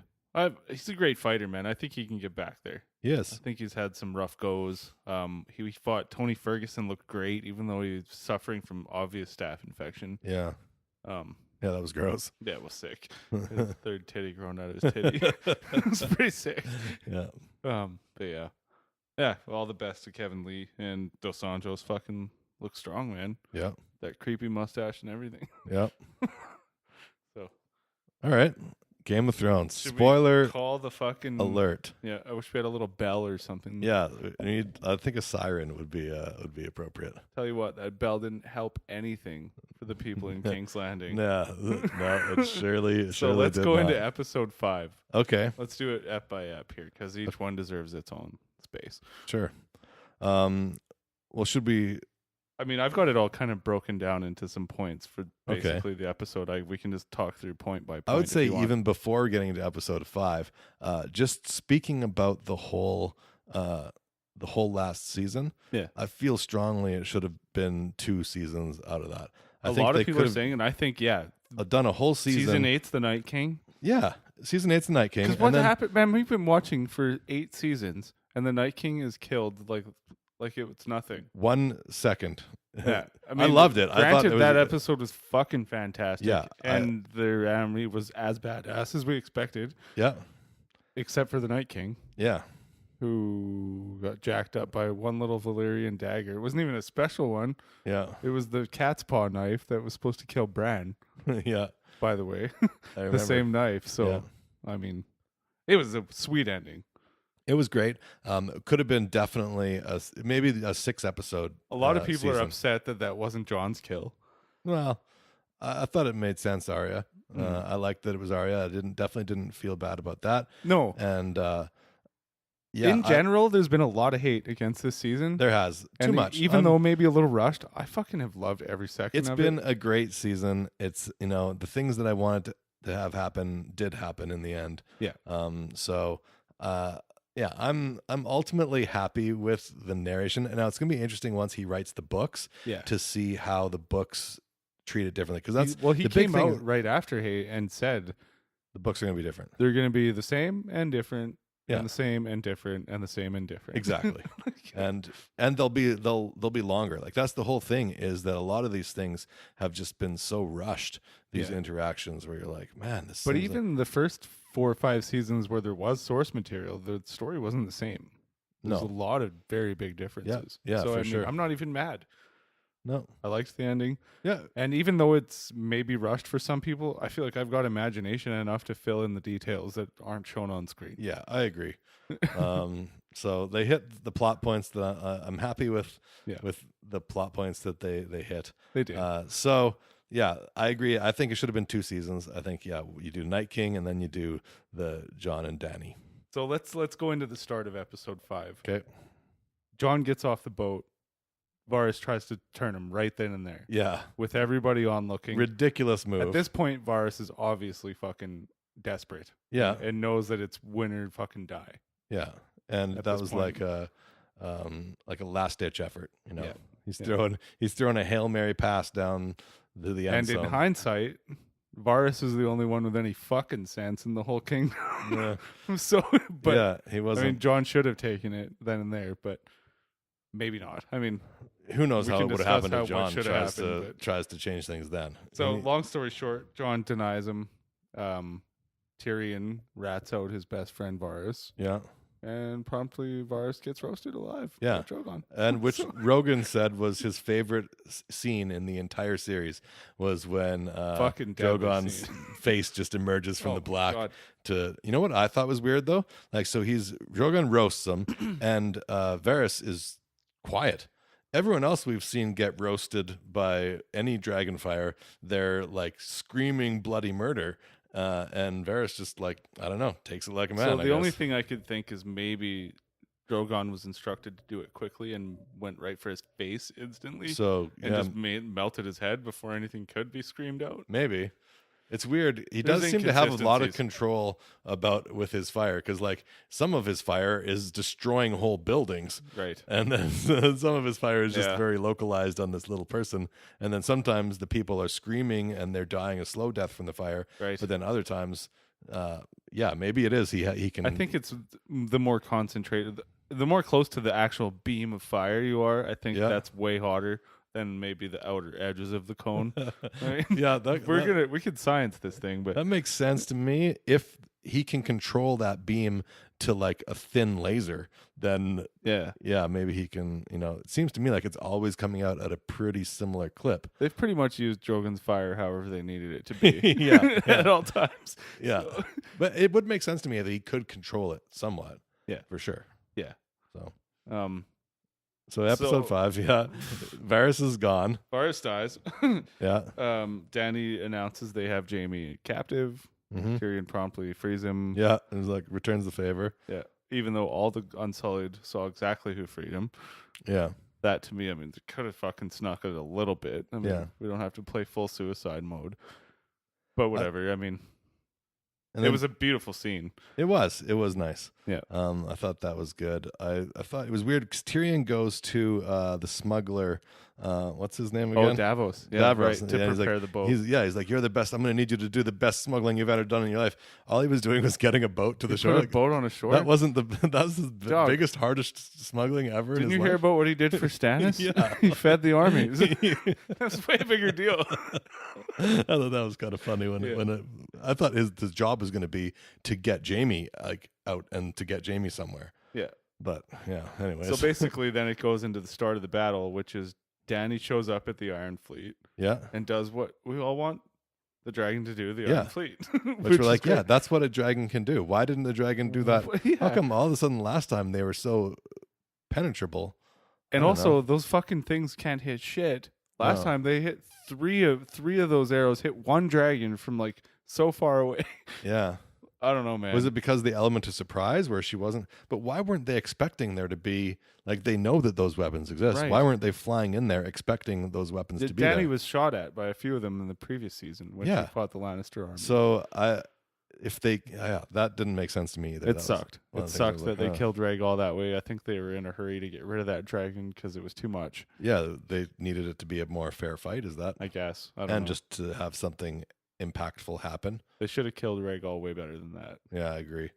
he's a great fighter, man. I think he can get back there. Yes, I think he's had some rough goes. He fought Tony Ferguson, looked great, even though he was suffering from obvious staph infection. Yeah. Yeah, that was gross. Yeah, it was sick. His third titty growing out of his titty. It was pretty sick. Yeah. But yeah. All the best to Kevin Lee, and Dos Anjos fucking looks strong, man. Yeah. That creepy mustache and everything. Yeah. So. All right. Game of Thrones. Should Spoiler we call the fucking alert. Yeah, I wish we had a little bell or something. Yeah, I think a siren would be appropriate. Tell you what, that bell didn't help anything for the people in King's Landing. No, it surely. So let's go into episode 5. Okay, let's do it ep by ep here, because each one deserves its own space. Sure. Well, should we? I mean, I've got it all kind of broken down into some points for basically the episode. We can just talk through point by point. I would say even before getting into episode 5, just speaking about the whole last season. Yeah, I feel strongly it should have been 2 seasons out of that. A lot of people are saying, and I think done a whole season. Season 8's The Night King. Yeah, season 8's The Night King. Because what happened, man? We've been watching for 8 seasons, and The Night King is killed like it's nothing. 1 second. Yeah, I loved it. Granted, I thought that episode was fucking fantastic. Yeah, and the Army was as badass as we expected. Yeah, except for the Night King. Yeah, who got jacked up by one little Valyrian dagger. It wasn't even a special one. Yeah, it was the cat's paw knife that was supposed to kill Bran. Yeah, by the way, the same knife. So, I mean, it was a sweet ending. It was great. It could have been definitely maybe a 6 episode. A lot of people are upset that wasn't Jon's kill. Well, I thought it made sense, Arya. I liked that it was Arya. I definitely didn't feel bad about that. No, and in general, there's been a lot of hate against this season. There has too much, even though maybe a little rushed. I fucking have loved every second. It's been a great season. It's the things that I wanted to have happen did happen in the end. Yeah. Yeah, I'm ultimately happy with the narration, and now it's gonna be interesting once he writes the books, to see how the books treat it differently. Because he came out right after and said the books are gonna be different. They're gonna be the same and different, and the same and different, and the same and different. Exactly, and they'll be longer. Like that's the whole thing, is that a lot of these things have just been so rushed. These interactions where you're like, man, this. But even the first 4 or 5 seasons where there was source material, the story wasn't the same. There's a lot of very big differences. Yeah, so for sure. I'm not even mad. No, I liked the ending. Yeah, and even though it's maybe rushed for some people, I feel like I've got imagination enough to fill in the details that aren't shown on screen. Yeah, I agree. So they hit the plot points that I'm happy with. Yeah. With the plot points that they hit. They did. So yeah, I agree. I think it should have been 2 seasons. I think you do Night King and then you do the Jon and Dany. So let's go into the start of episode 5. Okay. Jon gets off the boat Varys tries to turn him right then and there. Yeah. With everybody on looking. Ridiculous move. At this point, Varys is obviously fucking desperate. Yeah. And knows that it's win or fucking die. Yeah. And At that this was point. like a last ditch effort, you know. Yeah. He's throwing a Hail Mary pass down to the end And zone. in hindsight, Varys is the only one with any fucking sense in the whole kingdom. Yeah. So, but yeah, he wasn't. I mean, John should have taken it then and there, but maybe not. I mean, who knows we how can it would discuss have happened how if John what should have happened, but- tries to change things then. so And long story short, John denies him. Tyrion rats out his best friend Varys, yeah. and promptly Varys gets roasted alive. Yeah. by Drogon. And which So- Rogan said was his favorite scene in the entire series was when Fucking deadly Drogon's scene. face just emerges from Oh the my black God. to, you know what I thought was weird though? Like, so Drogon roasts him and Varys is quiet. Everyone else we've seen get roasted by any dragonfire, they're like screaming bloody murder. And Varys just like, I don't know, takes it like a man. So I the only guess. thing I could think is maybe Drogon was instructed to do it quickly and went right for his face instantly, So and yeah, just melted his head before anything could be screamed out. maybe. It's weird. He There's does seem to have a lot of inconsistencies. control with his fire because, like, some of his fire is destroying whole buildings, Right. and then some of his fire is just Yeah. very localized on this little person. And then sometimes the people are screaming and they're dying a slow death from the fire. Right. But then other times, yeah, maybe it is. He can. I think it's the more concentrated, the more close to the actual beam of fire you are. I think Yeah. that's way hotter than maybe the outer edges of the cone. Right? Yeah, we could science this thing, but that makes sense to me. If he can control that beam to like a thin laser, then yeah, maybe he can. You know, it seems to me like it's always coming out at a pretty similar clip. they've pretty much used Drogon's fire however they needed it to be. Yeah, at all times. Yeah, So- but it would make sense to me that he could control it somewhat. Yeah. for sure. Yeah. So, Um, so episode 5, yeah, Varys is gone. Varys dies. Yeah. Dany announces they have Jaime captive. Hmm. Tyrion promptly frees him. Yeah, it was like returns the favor. Yeah. Even though all the Unsullied saw exactly who freed him. Yeah, That to me, I mean, they could have fucking snuck it a little bit. I mean, Yeah. we don't have to play full suicide mode. But whatever. I mean, and it then was a beautiful scene. it was nice. Yeah. I thought that was good. I thought it was weird because Tyrion goes to the smuggler. What's his name again? Oh, Davos. Yeah, Davos. right. To Yeah, he's prepare like, the boat. He's like, you're the best. I'm going to need you to do the best smuggling you've ever done in your life. All he was doing was getting a boat to the He shore. put a Like, boat on a shore. that wasn't that was the Dog. biggest, hardest smuggling ever. Didn't in you his hear life. about what he did for Stannis? Yeah. He fed the armies. That's way a bigger deal. I thought that was kind of funny Yeah. I thought his job was going to be to get Jamie like out and to get Jamie somewhere. Yeah. But yeah, anyways. So basically, then it goes into the start of the battle, which is Dany shows up at the Iron Fleet yeah. and does what we all want the dragon to do, the Yeah. Iron Fleet. Which we're like, yeah, that's what a dragon can do. Why didn't the dragon do that? Yeah. How come all of a sudden last time they were so penetrable? And I don't also, know. those fucking things can't hit shit. Last No. time they hit three of those arrows hit one dragon from like so far away. Yeah. I don't know, man. Was it because of the element of surprise where she wasn't? But why weren't they expecting there to be, like, they know that those weapons exist. Right. Why weren't they flying in there expecting those weapons to be Dany there? was shot at by a few of them in the previous season when Yeah. she fought the Lannister army. So that didn't make sense to me either. It That was sucked. one It of the things I sucked was that like, they oh. killed Rhaegal that way. I think they were in a hurry to get rid of that dragon because it was too much. Yeah, they needed it to be a more fair fight, is that? I guess. I don't And know. just to have something impactful happen. They should have killed Rhaegal way better than that. Yeah, I agree.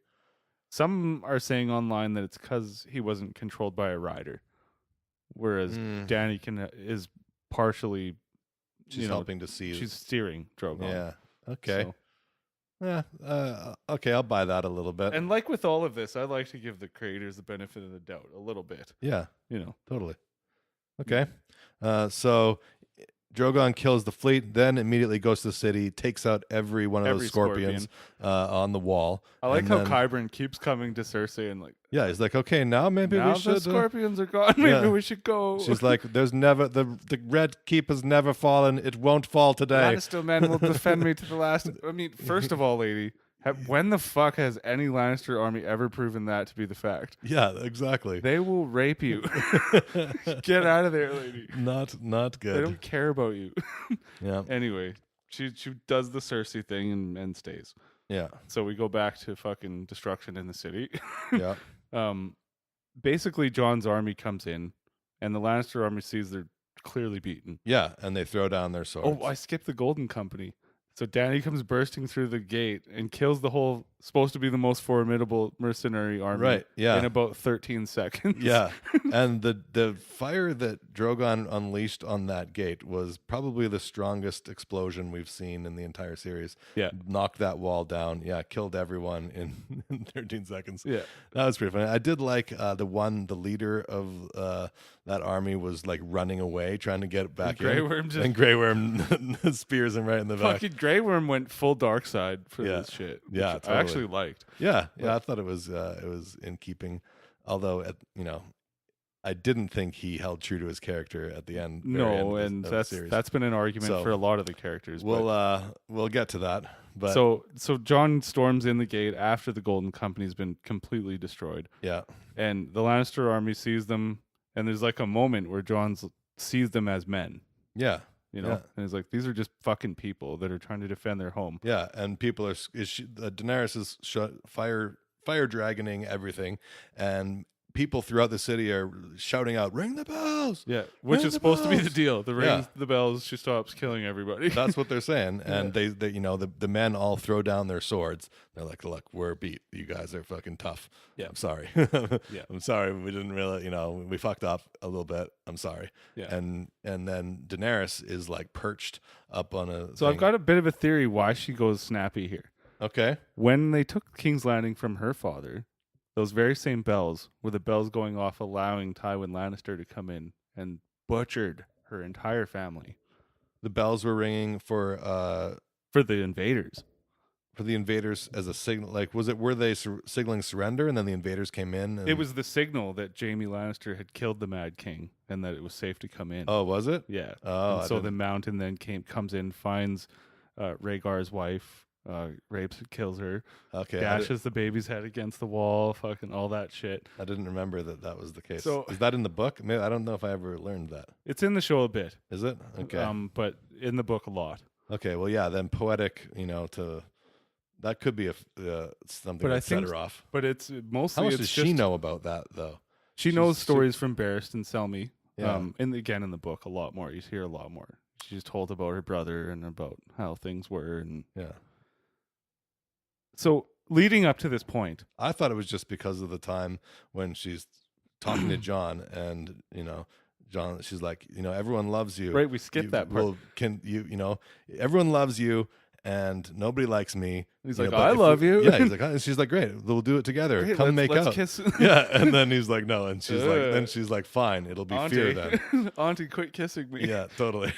Some are saying online that it's because he wasn't controlled by a rider, whereas Dany is partially. She's helping to see. She's steering Drogon. Yeah. Okay. So- Yeah. Okay, I'll buy that a little bit. And like with all of this, I like to give the creators the benefit of the doubt a little bit. yeah, You know, totally. Okay. So Drogon kills the fleet, then immediately goes to the city, takes out every one of Every those scorpions on the wall. I like and how then- Qyburn keeps coming to Cersei and like, Yeah, he's like, okay, now maybe now we should. the scorpions are gone. Maybe yeah. we should go. She's like, there's never the red keep has never fallen. It won't fall today. Lannister men will defend me to the last. I mean, first of all, lady, When the fuck has any Lannister army ever proven that to be the fact? Yeah, exactly. They will rape you. Get out of there, lady. Not good. They don't care about you. Yeah. Anyway, she does the Cersei thing and stays. Yeah. So we go back to fucking destruction in the city. Yeah. Basically, Jon's army comes in, and the Lannister army sees they're clearly beaten. Yeah, and they throw down their swords. Oh, I skipped the Golden Company. So Dany comes bursting through the gate and kills the whole, supposed to be the most formidable mercenary army. Right, yeah. In about 13 seconds. Yeah, and the fire that Drogon unleashed on that gate was probably the strongest explosion we've seen in the entire series. Yeah. Knocked that wall down. Yeah, killed everyone in 13 seconds. Yeah. That was pretty funny. I did like the leader of that army was like running away, trying to get back in. Grey Worm just... And Grey Worm spears him right in the back. Fucking Grey Worm went full dark side for Yeah. this shit. Yeah, which totally. I actually liked. Yeah, I thought it was in keeping. Although, I didn't think he held true to his character at the end. No, end and of the series. that's been an argument So, for a lot of the characters. We'll get to that. But so Jon storms in the gate after the Golden Company's been completely destroyed, yeah, and the Lannister army sees them, and there's like a moment where Jon sees them as men. yeah, And he's like, these are just fucking people that are trying to defend their home. yeah, and people are. Daenerys is fire dragoning everything, and people throughout the city are shouting out, "Ring the bells!" Yeah, which Ring is the supposed to be the bells! deal. The rings, Yeah. the bells, she stops killing everybody. That's what they're saying, and they the men all throw down their swords. They're like, "Look, we're beat. You guys are fucking tough. Yeah. I'm sorry. Yeah. I'm sorry. We didn't really, we fucked up a little bit. I'm sorry." Yeah. And then Daenerys is like perched up on a. So I've got a bit of a theory why she goes snappy here. Okay. When they took King's Landing from her father, those very same bells were the bells going off allowing Tywin Lannister to come in and butchered her entire family. The bells were ringing for the invaders. For the invaders as a signal. Like, were they signaling surrender, and then the invaders came in? And... It was the signal that Jaime Lannister had killed the Mad King and that it was safe to come in. Oh, was it? Yeah. Oh, and so the Mountain then comes in, finds Rhaegar's wife, rapes and kills her, Okay. dashes the baby's head against the wall, fucking all that shit. I didn't remember that was the case. So- is that in the book? Maybe I don't know if I ever learned that. It's in the show a bit. Is it? Okay. But in the book a lot. Okay. Well, yeah. Then poetic, that could be something But I that set think- her off. But it's mostly How much it's does just, she know about that, though? She knows stories from Barristan and Selmy. Yeah. And again in the book a lot more. You hear a lot more. She's told about her brother and about how things were, and Yeah. so leading up to this point, I thought it was just because of the time when she's talking to John, and John, she's like, everyone loves you. right? We skipped that part. Well, everyone loves you, and nobody likes me. He's You like, know, but I if love we- you. Yeah, he's like, and she's like, great, we'll do it together. Great, Come make let's out. kiss. Yeah, and then he's like, no, and she's like, Ugh. then she's like, fine, it'll be Auntie, fear then. Auntie, quit kissing me. Yeah, totally.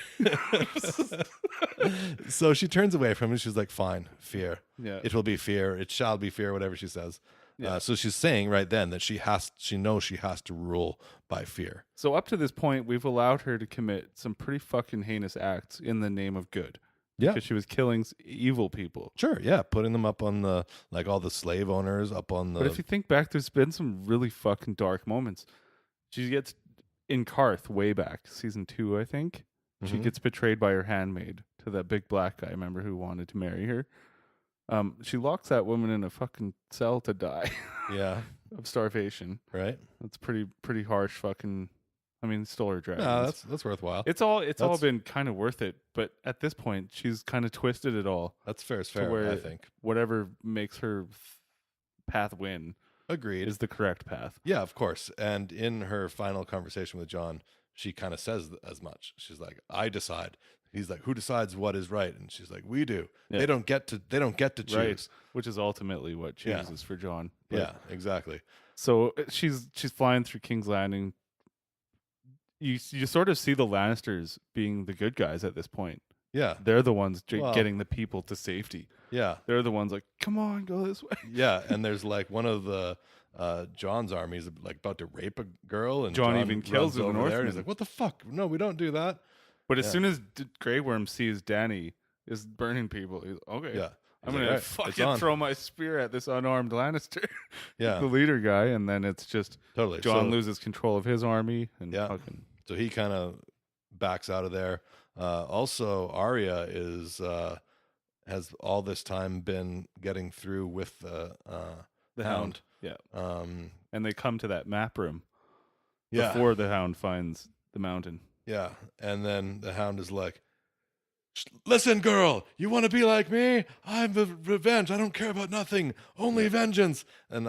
So she turns away from him. She's like, fine, fear. Yeah. It will be fear. It shall be fear, whatever she says. Yeah. So she's saying right then that she knows she has to rule by fear. So up to this point, we've allowed her to commit some pretty fucking heinous acts in the name of good. Yeah. Because she was killing evil people. Sure, yeah, putting them up on the, like, all the slave owners up on the... But if you think back, there's been some really fucking dark moments. She gets in Karth way back, season 2, I think. She Mhm. gets betrayed by her handmaid to that big black guy, remember, who wanted to marry her. She locks that woman in a fucking cell to die Yeah, of starvation. right? That's pretty harsh fucking... I mean, stole her dragons. No, that's worthwhile. It's all That's- been kind of worth it, but at this point, she's kind of twisted it all. That's fair as to fair, where I think. Whatever makes her path win Agreed. is the correct path. Yeah, of course. And in her final conversation with John, she kind of says as much. She's like, "I decide." He's like, "Who decides what is right?" And she's like, "We do. Yeah. They don't get to choose." Right, which is ultimately what Yeah. chooses for John. But- Yeah, exactly. So she's flying through King's Landing. You sort of see the Lannisters being the good guys at this point. Yeah, They're the ones Well- getting the people to safety. yeah, They're the ones like, come on, go this way. yeah. And there's like one of the John's armies like about to rape a girl, and John even kills runs an over there, and he's Northman. like, "What the fuck? No, we don't do that." But as Yeah. soon as Grey Worm sees Dany is burning people, he's okay. Yeah. I'm like, gonna "All right, it's fucking on." throw my spear at this unarmed Lannister, Yeah, the leader guy, and then it's just totally. Jon So- loses control of his army, and Yeah. fucking So he kind of backs out of there. Also, Arya has all this time been getting through with the Hound. Yeah, Um, and they come to that map room yeah, before the Hound finds the mountain. yeah, and then the Hound is like, "Listen, girl, you want to be like me? I'm the revenge. I don't care about nothing, only vengeance." And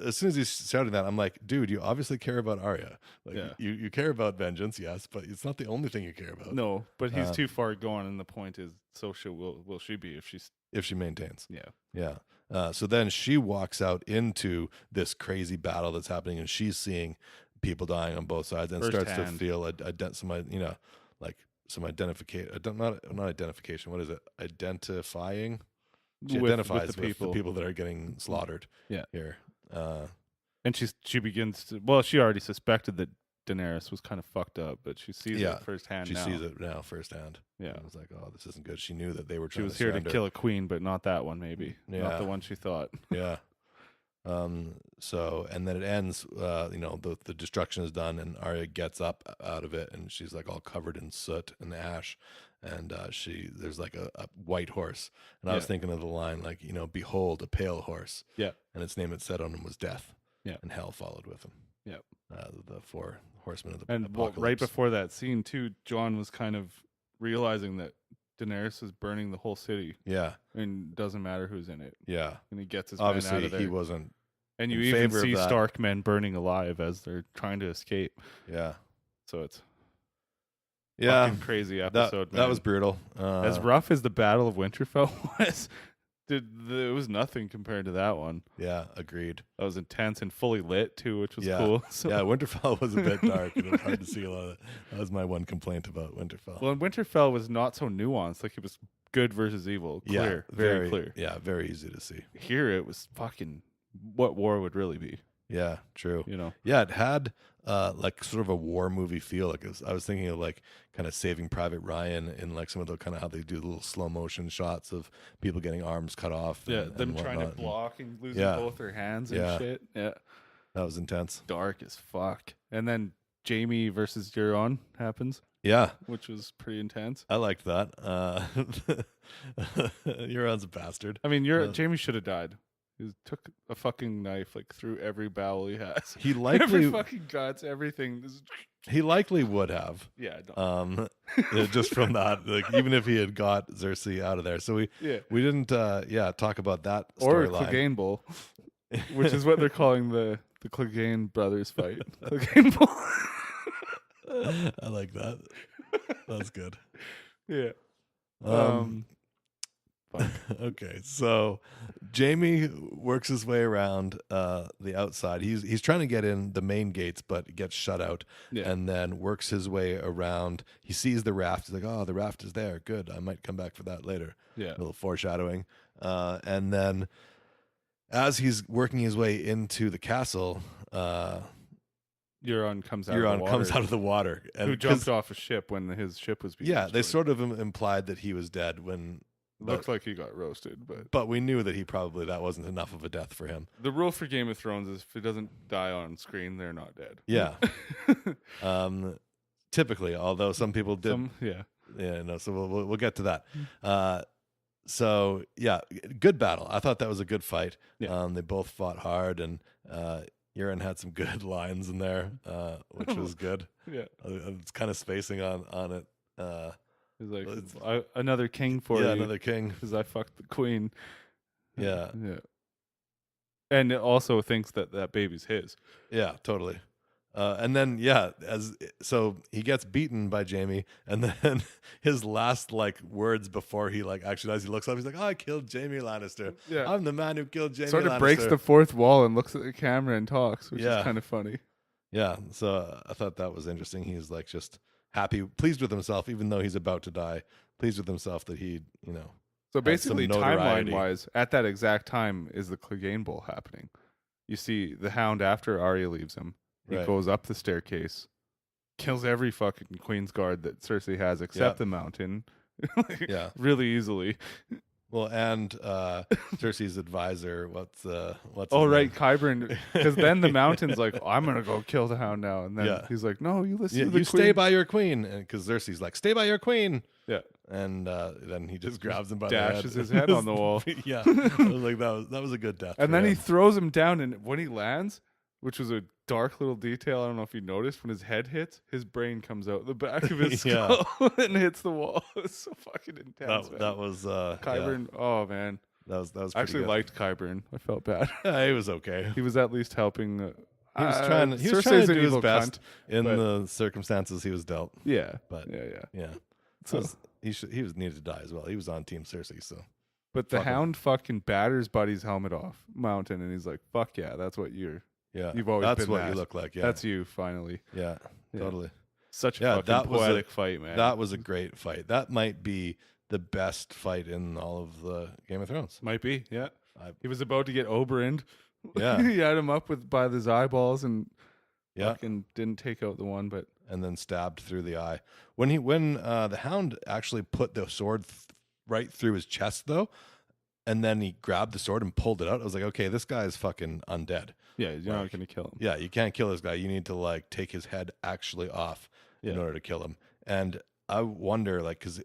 as soon as he's shouting that, I'm like, "Dude, you obviously care about Arya. Like, Yeah. you care about vengeance, yes, but it's not the only thing you care about. No, but he's too far gone, and the point is, so will she be if she's If she maintains." yeah. Yeah. So then she walks out into this crazy battle that's happening, and she's seeing people dying on both sides, and starts to Firsthand. feel some identification. Not identification. What is it? Identifying. She identifies with the people that are getting slaughtered. Yeah. Here. And she begins to. Well, she already suspected that Daenerys was kind of fucked up, but she sees Yeah. it firsthand. She now. sees it now firsthand. Yeah. I was like, "Oh, this isn't good." She knew that they were She trying was to here to surrender. kill a queen, but not that one. Maybe Yeah. not the one she thought. Yeah. So, and then it ends, the destruction is done, and Arya gets up out of it, and she's like all covered in soot and ash. And there's like a white horse. And I was Yeah. thinking of the line, like, "Behold, a pale horse." Yeah. And its name it said on him was death. Yeah. And hell followed with him. Yep. The 4 horsemen of the And apocalypse. right before that scene too, Jon was kind of realizing that Daenerys is burning the whole city, Yeah. and doesn't matter who's in it. Yeah. And he gets his men out Obviously, of there. he wasn't. And you in even favor of see that. Stark men burning alive as they're trying to escape. Yeah. So it's Yeah. fucking crazy That episode. that was man. brutal. As rough as the Battle of Winterfell was. It was nothing compared to that one. Yeah. Agreed. That was intense and fully lit too, which was Yeah. cool. So, Yeah. Winterfell was a bit dark, and it was hard to see a lot of it. That was my one complaint about Winterfell. well, and Winterfell was not so nuanced. Like it was good versus evil, clear, very clear. Yeah, very easy to see. Here it was fucking what war would really be. Yeah, true. You know, Yeah, it had like sort of a war movie feel. Like I was thinking of like kind of Saving Private Ryan in like some of the kind of how they do the little slow motion shots of people getting arms cut off. them and trying to whatnot. block and losing Yeah. both their hands and Yeah. shit. Yeah, That was intense. dark as fuck. And then Jaime versus Euron happens, Yeah, which was pretty intense. I liked that. Euron's a bastard. I mean, Jaime should have died. He took a fucking knife like through every bowel he has. He Every likely fucking guts, everything. he likely would have. Yeah, I don't. Just from that, like even if he had got Cersei out of there. So we didn't talk about that Or storyline. Clegane Bowl, which is what they're calling the Clegane brothers fight. Clegane Bowl. I like that. That's good. Yeah. Okay, so Jaime works his way around the outside. He's trying to get in the main gates, but gets shut out. Yeah. And then works his way around. He sees the raft. He's like, "Oh, the raft is there. Good. I might come back for that later." Yeah. A little foreshadowing. And then as he's working his way into the castle, Euron comes out. Euron comes out of the water. Who jumped off a ship when his ship was being Yeah, they destroyed. sort of implied that he was dead when. Looks like he got roasted, But we knew that that wasn't enough of a death for him. the rule for Game of Thrones is if it doesn't die on screen, they're not dead. Yeah. Typically, although some people did. Yeah. Yeah, no, so we'll get to that. So, yeah, good battle. I thought that was a good fight. Yeah. They both fought hard, and Euron had some good lines in there, which was good. Yeah. It's kind of spacing on it. He's like, Well, another king for you. Another king. Because I fucked the queen. Yeah. Yeah. And it also thinks that baby's his. Yeah, totally. And then so he gets beaten by Jaime, and then his last words before he actually dies, he looks up, he's like, "Oh, I killed Jaime Lannister. Yeah. I'm the man who killed Jaime Sort of Lannister." breaks the fourth wall and looks at the camera and talks, which is kind of funny. Yeah, so I thought that was interesting. He's just happy, pleased with himself, even though he's about to die. Pleased with himself that he, So basically, notoriety. timeline-wise, at that exact time is the Clegane Bowl happening. You see the Hound after Arya leaves him. He Right. goes up the staircase, kills every fucking Queen's Guard that Cersei has except the Mountain. Yeah. Really easily. Well, and Cersei's advisor, what's Oh, his right, name? Qyburn. Because then the Mountain's like, I'm going to go kill the Hound now. And then Yeah. he's like, no, you listen Yeah, to the you queen. stay by your queen, because Cersei's like, stay by your queen. Yeah. And then he just grabs him by Dashes the head. his head on the wall. Yeah, I was like, that was a good death. And for then he him. throws him down, and when he lands, which was a dark little detail, I don't know if you noticed, when his head hits, his brain comes out the back of his Yeah. skull and hits the wall. It's so fucking intense. that was Qyburn. yeah, Oh man, that was I pretty actually good. liked Qyburn. I felt bad. Yeah, he was okay. He was at least helping. He was trying. He was Cersei's trying to an do his evil best cunt, in but- the circumstances he was dealt. Yeah, But yeah. So he was needed to die as well. He was on Team Cersei, so But the Fuck him. Hound fucking batters Buddy's helmet off Mountain, and he's like, "Fuck yeah, that's what yeah, You've always that's been what that. you look like. Yeah, That's you." Finally, yeah, Yeah. totally. such a Yeah, fucking that was a- poetic fight, man. That was a great fight. That might be the best fight in all of the Game of Thrones. Might be, yeah. I- He was about to get Oberyned. Yeah. he had him up by his eyeballs and Yeah, fucking didn't take out the one, but and then stabbed through the eye. When the Hound actually put the sword right through his chest, though, and then he grabbed the sword and pulled it out. I was like, okay, this guy is fucking undead. yeah, you're not Like, going to kill him. Yeah, you can't kill this guy. You need to like take his head actually off in Yeah. order to kill him. And I wonder, like, because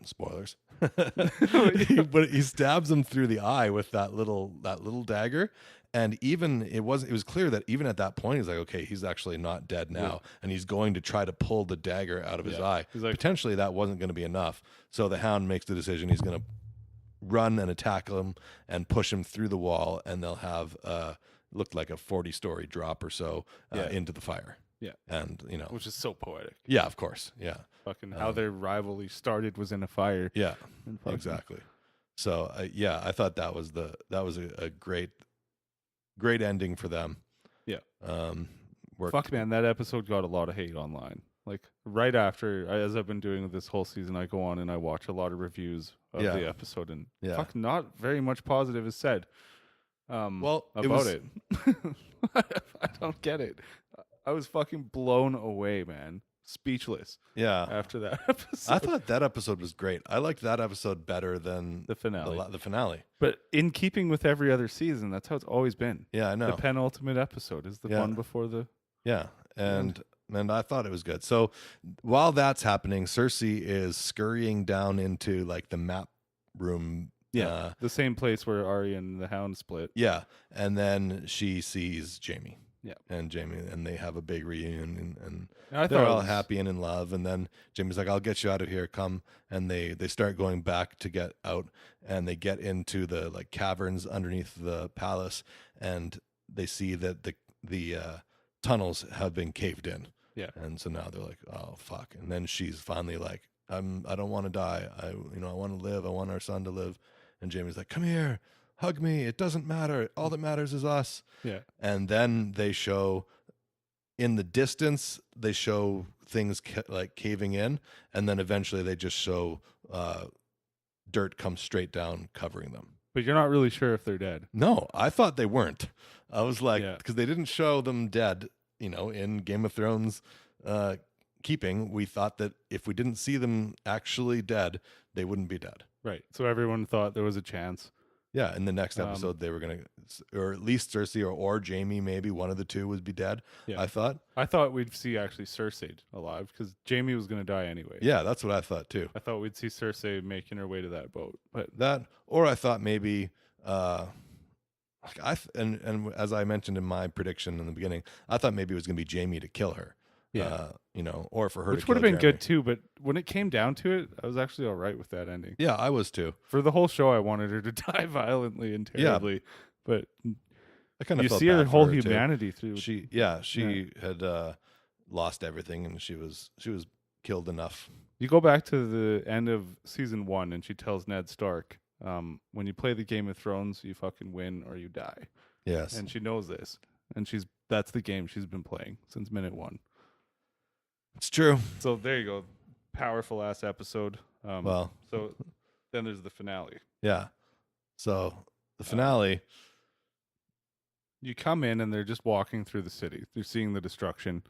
spoilers, Yeah. but he stabs him through the eye with that little dagger. And even it was clear that even at that point, he's like, okay, he's actually not dead now, and he's going to try to pull the dagger out of his Yeah. eye. He's like- Potentially, that wasn't going to be enough. So the Hound makes the decision he's going to run and attack him and push him through the wall, and they'll have looked like a 40-story drop or so Yeah. into the fire. Yeah. And Which is so poetic. yeah, of course, yeah, Fucking how their rivalry started was in a fire. yeah, And fucking- exactly. So yeah, I thought that was a great ending for them. Yeah. Worked. Fuck, man, that episode got a lot of hate online. Like right after, as I've been doing this whole season, I go on and I watch a lot of reviews of Yeah. the episode, and Yeah. fuck, not very much positive is said. Well, About it. I don't get it. I was fucking blown away, man. Speechless Yeah, after that episode. I thought that episode was great. I liked that episode better than the finale. the finale. But in keeping with every other season, that's how it's always been. Yeah, I know. The penultimate episode is the Yeah. one before the. Yeah, and I thought it was good. So while that's happening, Cersei is scurrying down into like the map room. The same place where Arya and the Hound split. Yeah, and then she sees Jamie. Yeah. And they have a big reunion, and I they're thought it all was- happy and in love. And then Jamie's like, "I'll get you out of here. Come." And they start going back to get out, and they get into the like caverns underneath the palace, and they see that the tunnels have been caved in. Yeah. And so now they're like, "Oh fuck!" And then she's finally like, I don't want to die. I want to live. I want our son to live." And Jamie's like, "Come here, hug me. It doesn't matter. All that matters is us." Yeah. And then they show, in the distance, they show things like caving in, and then eventually they just show dirt come straight down covering them. But you're not really sure if they're dead. No, I thought they weren't. I was like, Yeah. because they didn't show them dead, in Game of Thrones keeping. We thought that if we didn't see them actually dead, they wouldn't be dead. Right. So everyone thought there was a chance. Yeah, in the next episode, they were going to, or at least Cersei or Jamie, maybe one of the two would be dead, Yeah. I thought. I thought we'd see actually Cersei alive because Jamie was going to die anyway. Yeah, that's what I thought too. I thought we'd see Cersei making her way to that boat. But That, or I thought maybe, and as I mentioned in my prediction in the beginning, I thought maybe it was going to be Jamie to kill her. Or for her which to would have kill been Jeremy. good too. But when it came down to it, I was actually all right with that ending. Yeah, I was too. For the whole show, I wanted her to die violently and terribly. But I kind of you felt see her bad for whole her, too. humanity through. She had lost everything, and she was killed enough. You go back to the end of season 1, and she tells Ned Stark, when you play the Game of Thrones, you fucking win or you die. Yes, And she knows this. And that's the game she's been playing since minute 1. it's true. So there you go. Powerful ass episode. Well, So then there's the finale. yeah. So the finale. You come in and they're just walking through the city. They're seeing the destruction.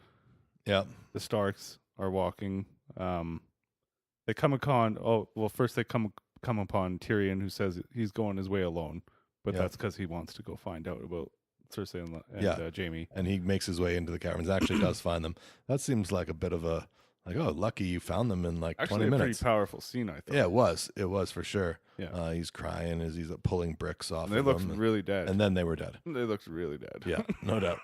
Yeah, The Starks are walking. They come upon. First they come come upon Tyrion, who says he's going his way alone, but Yeah. that's because he wants to go find out about Cersei and Jaime. And he makes his way into the caverns. Actually, does find them. That seems like a bit of a lucky you found them in like Actually, 20 a minutes. pretty powerful scene, I thought. Yeah, it was for sure. Yeah. He's crying as he's pulling bricks off. And they of looked them. really dead. And then they were dead. They looked really dead. Yeah, no doubt.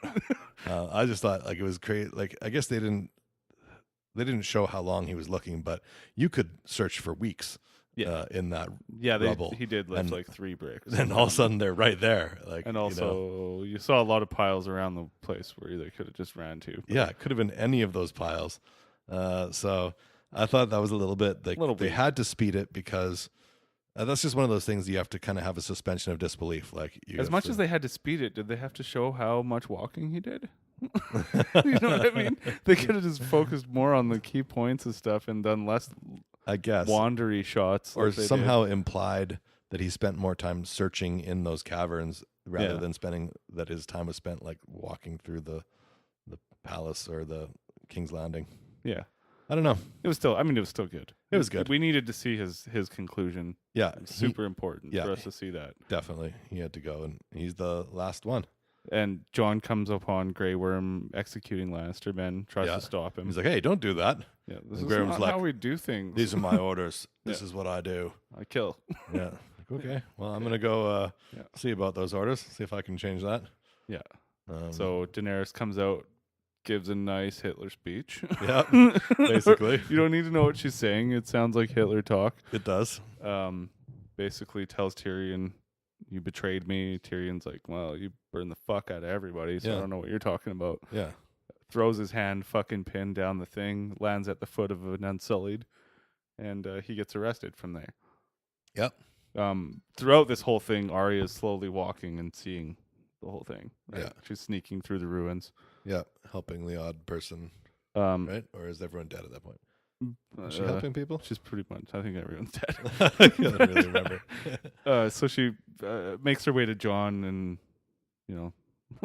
I just thought like it was great. Like I guess they didn't show how long he was looking, but you could search for weeks. In that rubble. He did lift like 3 bricks. And all of a sudden they're right there. Like, and also you saw a lot of piles around the place where they could have just ran to. Yeah, it could have been any of those piles. So I thought that was a little bit like they had to speed it because that's just one of those things you have to kind of have a suspension of disbelief. Like as much as they had to speed it, did they have to show how much walking he did? You know what I mean? They could have just focused more on the key points and stuff and done less, I guess, wandery shots, or somehow implied that he spent more time searching in those caverns rather than that his time was spent like walking through the palace or the King's Landing. Yeah, I don't know. It was still good. It was good. We needed to see his conclusion. Yeah, super important for us to see that. Definitely, he had to go, and he's the last one. And Jon comes upon Grey Worm executing Lannister men, tries to stop him. He's like, "Hey, don't do that." Yeah, this is not how we do things. These are my orders. This is what I do. I kill. Yeah. Like, okay. Well, I'm gonna go see about those orders. See if I can change that. Yeah. So Daenerys comes out, gives a nice Hitler speech. Yeah. Basically, you don't need to know what she's saying. It sounds like Hitler talk. It does. Basically tells Tyrion, "You betrayed me." Tyrion's like, "Well, you burned the fuck out of everybody, so I don't know what you're talking about." Yeah. Throws his hand fucking pin down the thing, lands at the foot of an Unsullied, and he gets arrested from there. Yep. Throughout this whole thing, Arya is slowly walking and seeing the whole thing. Right? Yeah. She's sneaking through the ruins. Yeah. Helping the odd person. Right? Or is everyone dead at that point? Is she helping people? She's pretty much. I think everyone's dead. I don't really remember. So she makes her way to Jon and,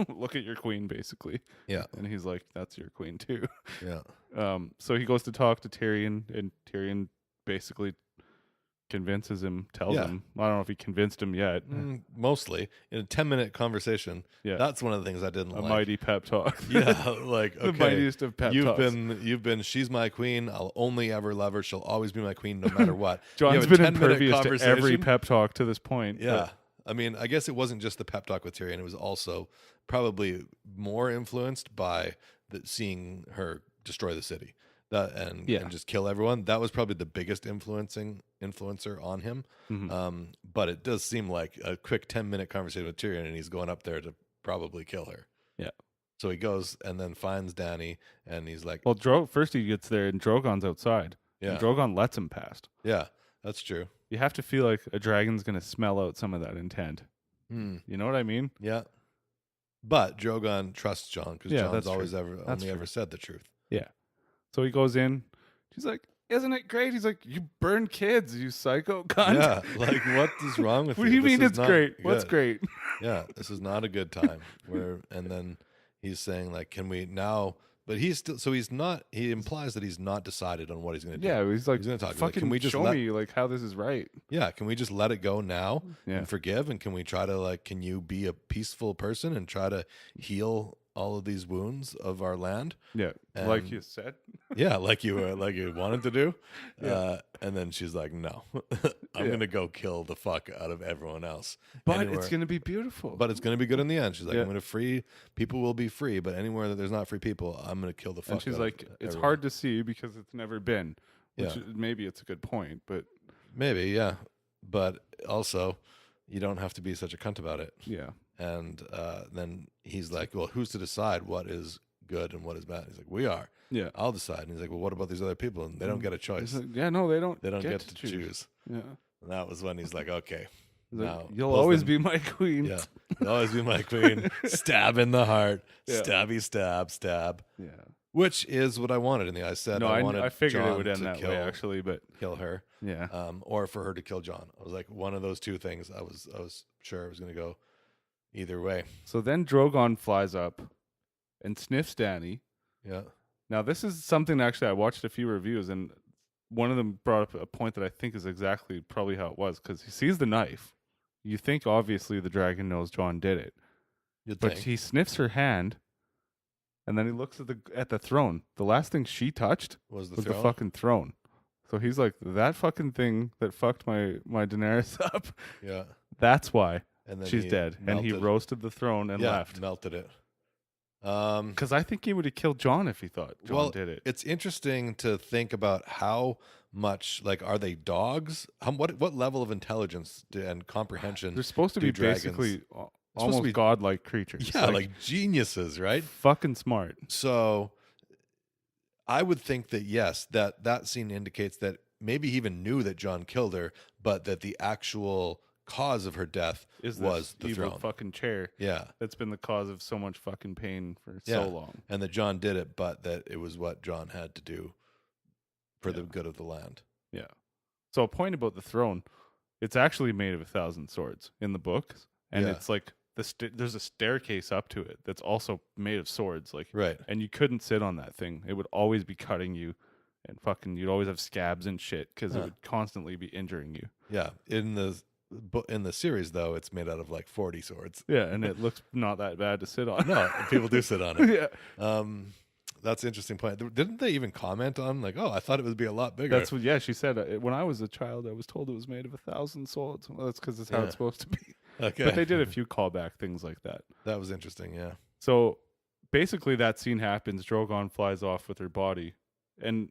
look at your queen, basically. Yeah. And he's like, "That's your queen too." Yeah. So he goes to talk to Tyrion, and Tyrion basically convinces him, tells him. I don't know if he convinced him yet. Mostly in a 10-minute conversation. Yeah. That's one of the things I didn't like. A mighty pep talk. Yeah. Like, okay, the mightiest of pep talks. You've been, she's my queen. I'll only ever love her. She'll always be my queen no matter what. Jon's been impervious to every pep talk to this point. Yeah. I mean, I guess it wasn't just the pep talk with Tyrion. It was also probably more influenced by seeing her destroy the city and just kill everyone. That was probably the biggest influencer on him. Mm-hmm. But it does seem like a quick 10-minute conversation with Tyrion, and he's going up there to probably kill her. Yeah. So he goes and then finds Dany, and he's like, well, first he gets there, and Drogon's outside. Yeah. And Drogon lets him past. Yeah, that's true. You have to feel like a dragon's going to smell out some of that intent. You know what I mean? Yeah. But Drogon trusts Jon because Jon's always only ever said the truth. Yeah. So he goes in. She's like, "Isn't it great?" He's like, "You burn kids, you psycho cunt." Yeah. Like, what is wrong with you? What do you mean it's great? What's great? Yeah. This is not a good time. And then he's saying, like, can we now? But he's still, so he's not, he implies that he's not decided on what he's going to do. Yeah, he's like, he's going to talk. Fucking can we just show me like how this is right? Yeah, can we just let it go now and forgive? And can we try to like, can you be a peaceful person and try to heal all of these wounds of our land? Yeah, like you said. Yeah, like you wanted to do. Yeah. And then she's like, "No, I'm gonna go kill the fuck out of everyone else." But it's gonna be beautiful. But it's gonna be good in the end. She's like, "I'm gonna free people. Will be free, but anywhere that there's not free people, I'm gonna kill the fuck." And she's out like, of "It's everyone." hard to see because it's never been." Which maybe it's a good point, but maybe but also you don't have to be such a cunt about it. Yeah. And then he's like, "Well, who's to decide what is good and what is bad?" He's like, "We are." Yeah, I'll decide. And he's like, "Well, what about these other people?" And they don't get a choice. Like, yeah, no, they don't. They don't get to choose. Yeah, and that was when he's like, "Okay, now you'll always be my queen." Yeah, you'll always be my queen. Stab in the heart, Yeah. Stabby stab. Yeah, which is what I wanted in the. I said, no, I figured Jon it would end to that way actually, but kill her. Yeah, or for her to kill Jon. I was like, one of those two things. I was sure it was going to go either way. So then Drogon flies up and sniffs Dany. Yeah. Now this is something actually I watched a few reviews, and one of them brought up a point that I think is exactly probably how it was, because he sees the knife. You think obviously the dragon knows John did it, but he sniffs her hand, and then he looks at the throne. The last thing she touched was the fucking throne. So he's like, that fucking thing that fucked my Daenerys up. Yeah, that's why and then she's dead. And he roasted the throne and left. Melted it. Because I think he would have killed John if he thought John did it. It's interesting to think about how much, like, are they dogs? What level of intelligence and comprehension? They're supposed to be dragons? basically almost godlike creatures. Yeah, like geniuses, right? Fucking smart. So I would think that, yes, that scene indicates that maybe he even knew that John killed her, but that the actual cause of her death was the evil throne. Fucking chair. Yeah. That's been the cause of so much fucking pain for so long. And that John did it, but that it was what John had to do for the good of the land. Yeah. So a point about the throne, it's actually made of 1,000 swords in the books, and it's like there's a staircase up to it that's also made of swords, like right. And you couldn't sit on that thing; it would always be cutting you, and fucking you'd always have scabs and shit because it would constantly be injuring you. Yeah. In the series, though, it's made out of like 40 swords. Yeah, and it looks not that bad to sit on. No, people do sit on it. Yeah. That's an interesting point. Didn't they even comment on, like, I thought it would be a lot bigger? That's what. Yeah, she said when I was a child, I was told it was made of 1,000 swords. Well, that's because it's how it's supposed to be. Okay, but they did a few callback things like that. That was interesting. Yeah. So basically, that scene happens. Drogon flies off with her body, and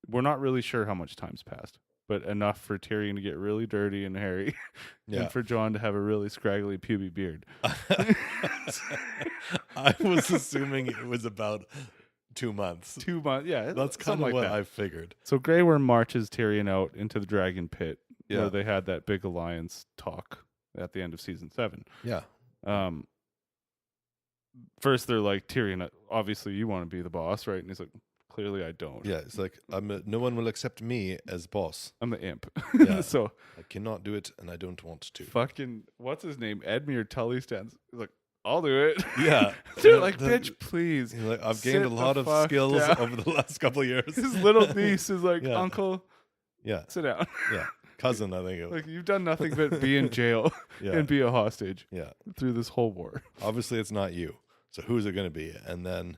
we're not really sure how much time's passed, but enough for Tyrion to get really dirty and hairy, and for Jon to have a really scraggly pubic beard. I was assuming it was about 2 months. 2 months, yeah. That's kind of like what that. I figured. So Grey Worm marches Tyrion out into the dragon pit, where they had that big alliance talk at the end of season 7. Yeah. First, they're like, Tyrion, obviously you want to be the boss, right? And he's like, clearly I don't. Yeah, it's like, no one will accept me as boss. I'm the imp. Yeah. So I cannot do it, and I don't want to. Fucking, what's his name? Edmure Tully stands. He's like, I'll do it. Yeah. They're like, bitch, please. Like, I've gained a lot of skills over the last couple of years. His little niece is like, Uncle, sit down. Yeah. Cousin, I think it was. Like, you've done nothing but be in jail and be a hostage through this whole war. Obviously, it's not you. So who's it going to be? And then,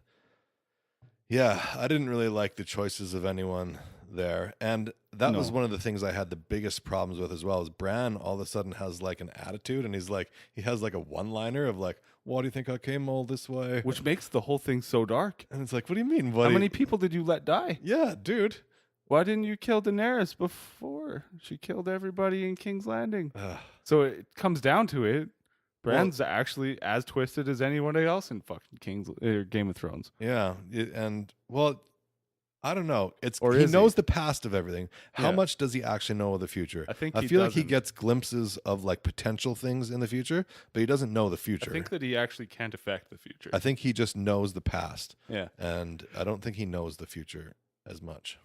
I didn't really like the choices of anyone there. And that was one of the things I had the biggest problems with as well, is Bran all of a sudden has like an attitude, and he has like a one-liner of like, why do you think I came all this way? Which makes the whole thing so dark. And it's like, what do you mean? How many people did you let die? Yeah, dude. Why didn't you kill Daenerys before? She killed everybody in King's Landing. So it comes down to it. Bran's actually as twisted as anybody else in fucking Game of Thrones. Yeah, I don't know. He knows the past of everything. How much does he actually know of the future? I feel like he gets glimpses of like potential things in the future, but he doesn't know the future. I think that he actually can't affect the future. I think he just knows the past. Yeah. And I don't think he knows the future as much.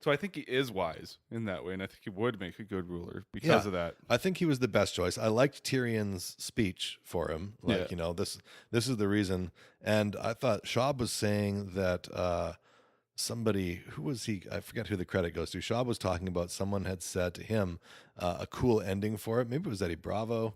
So I think he is wise in that way, and I think he would make a good ruler because of that. I think he was the best choice. I liked Tyrion's speech for him. Like, this is the reason. And I thought Shab was saying that somebody, who was he? I forget who the credit goes to. Shab was talking about someone had said to him a cool ending for it. Maybe it was Eddie Bravo.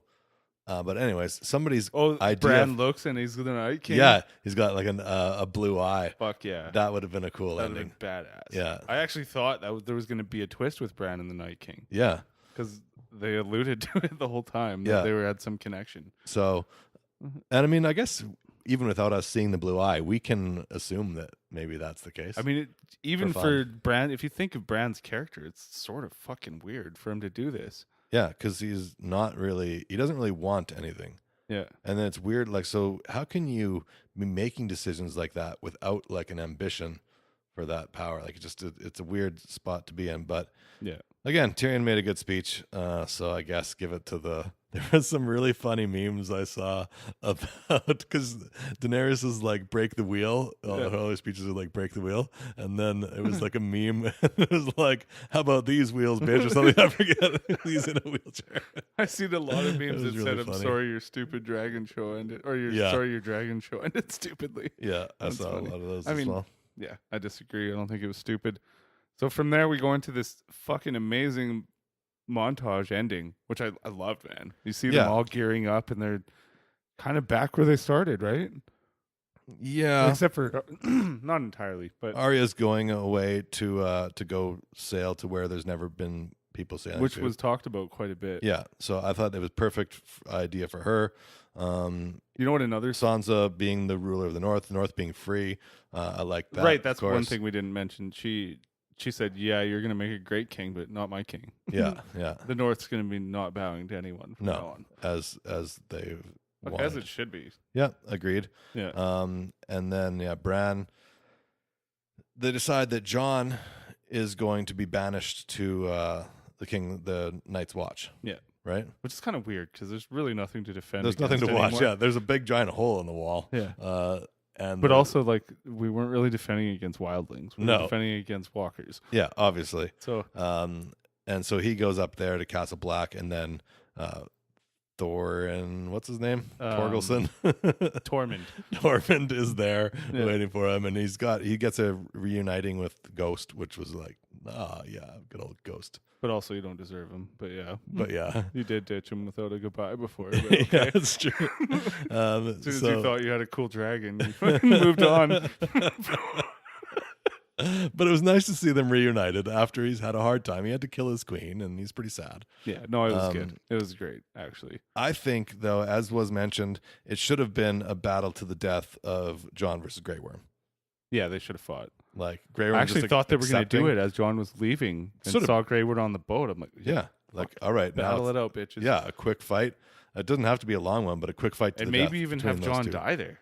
But anyways, somebody's idea. Bran looks and he's the Night King. Yeah, he's got like a blue eye. Fuck yeah, that would have been a cool ending. Been badass. Yeah, I actually thought that there was going to be a twist with Bran and the Night King. Yeah, because they alluded to it the whole time. That they had some connection. So, and I mean, I guess even without us seeing the blue eye, we can assume that maybe that's the case. I mean, even for Bran, if you think of Bran's character, it's sort of fucking weird for him to do this. Yeah, because he doesn't really want anything. Yeah. And then it's weird, like, so how can you be making decisions like that without like an ambition for that power? Like, it's a weird spot to be in. But again, Tyrion made a good speech. So I guess give it to there was some really funny memes I saw about, because Daenerys is like, break the wheel. Her other speeches are like, break the wheel. And then it was like a meme. It was like, how about these wheels, bitch, or something. I forget. He's in a wheelchair. I seen a lot of memes that said, I'm sorry your stupid dragon show ended, or sorry your dragon show ended stupidly. Yeah, I saw a lot of those as well. Yeah, I disagree. I don't think it was stupid. So from there, we go into this fucking amazing montage ending, which I loved, man. You see them all gearing up, and they're kind of back where they started, right? Yeah. Except for, not entirely, but... Arya's going away to go sail to where there's never been people sailing Which to. was talked about quite a bit. Yeah, so I thought it was perfect idea for her. You know what another... Sansa being the ruler of the North being free. I like that. Right, that's one thing we didn't mention. She said, yeah, you're going to make a great king, but not my king. Yeah. The North's going to be not bowing to anyone from now on. As they wanted. As it should be. Yeah, agreed. Yeah. And then, Bran, they decide that Jon is going to be banished to the Night's Watch. Yeah. Right? Which is kind of weird because there's really nothing to defend. There's nothing to anymore. watch. Yeah, there's a big giant hole in the wall. Yeah. But also, like, we weren't really defending against wildlings. We were No. defending against walkers. Yeah, obviously. So, and so he goes up there to Castle Black, and then Thorin, what's his name? Torgelson. Tormund is there waiting for him, and he gets a reuniting with Ghost, which was like, good old Ghost. But also, you don't deserve him. But yeah, you did ditch him without a goodbye before. But okay. Yeah, that's true. As soon as you thought you had a cool dragon, you fucking moved on. But it was nice to see them reunited after he's had a hard time. He had to kill his queen, and he's pretty sad. Yeah, no, it was good. It was great, actually. I think, though, as was mentioned, it should have been a battle to the death of Jon versus Grey Worm. Yeah, they should have fought. Like Grey Worm, I actually thought they were going to do it as Jon was leaving and saw Grey Worm on the boat. I'm like, all right, battle it out, bitches. Yeah, a quick fight. It doesn't have to be a long one, but a quick fight to and the death. And maybe even have Jon die there.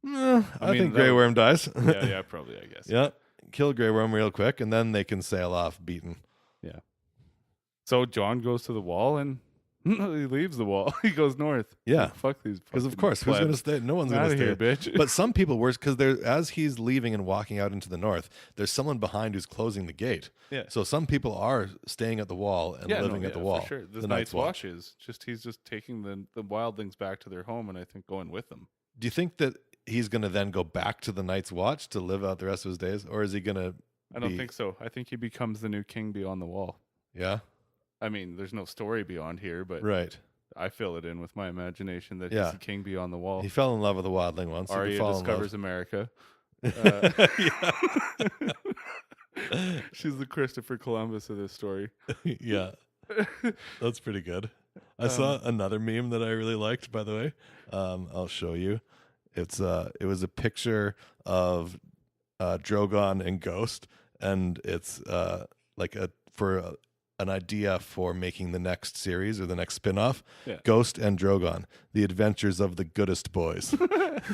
I think Grey Worm dies. Yeah, probably, I guess. Yeah, kill Grey Worm real quick, and then they can sail off beaten. Yeah. So Jon goes to the wall, and he leaves the wall. He goes north. Yeah. Fuck these. Because of course, who's going to stay? No one's going to stay here, bitch. But some people were, because as he's leaving and walking out into the north, there's someone behind who's closing the gate. Yeah. So some people are staying at the wall and living at the wall. For sure. The Night's Watch is he's just taking the wildlings back to their home, and I think going with them. Do you think that he's going to then go back to the Night's Watch to live out the rest of his days, or is he going to? I don't think so. I think he becomes the new king beyond the wall. Yeah. I mean, there's no story beyond here, but right. I fill it in with my imagination that he's the king beyond the wall. He fell in love with a wildling once. Arya discovers America. She's the Christopher Columbus of this story. Yeah. That's pretty good. I saw another meme that I really liked, by the way. I'll show you. It was a picture of Drogon and Ghost, and it's an idea for making the next series or the next spin-off. Ghost and Drogon, the adventures of the goodest boys.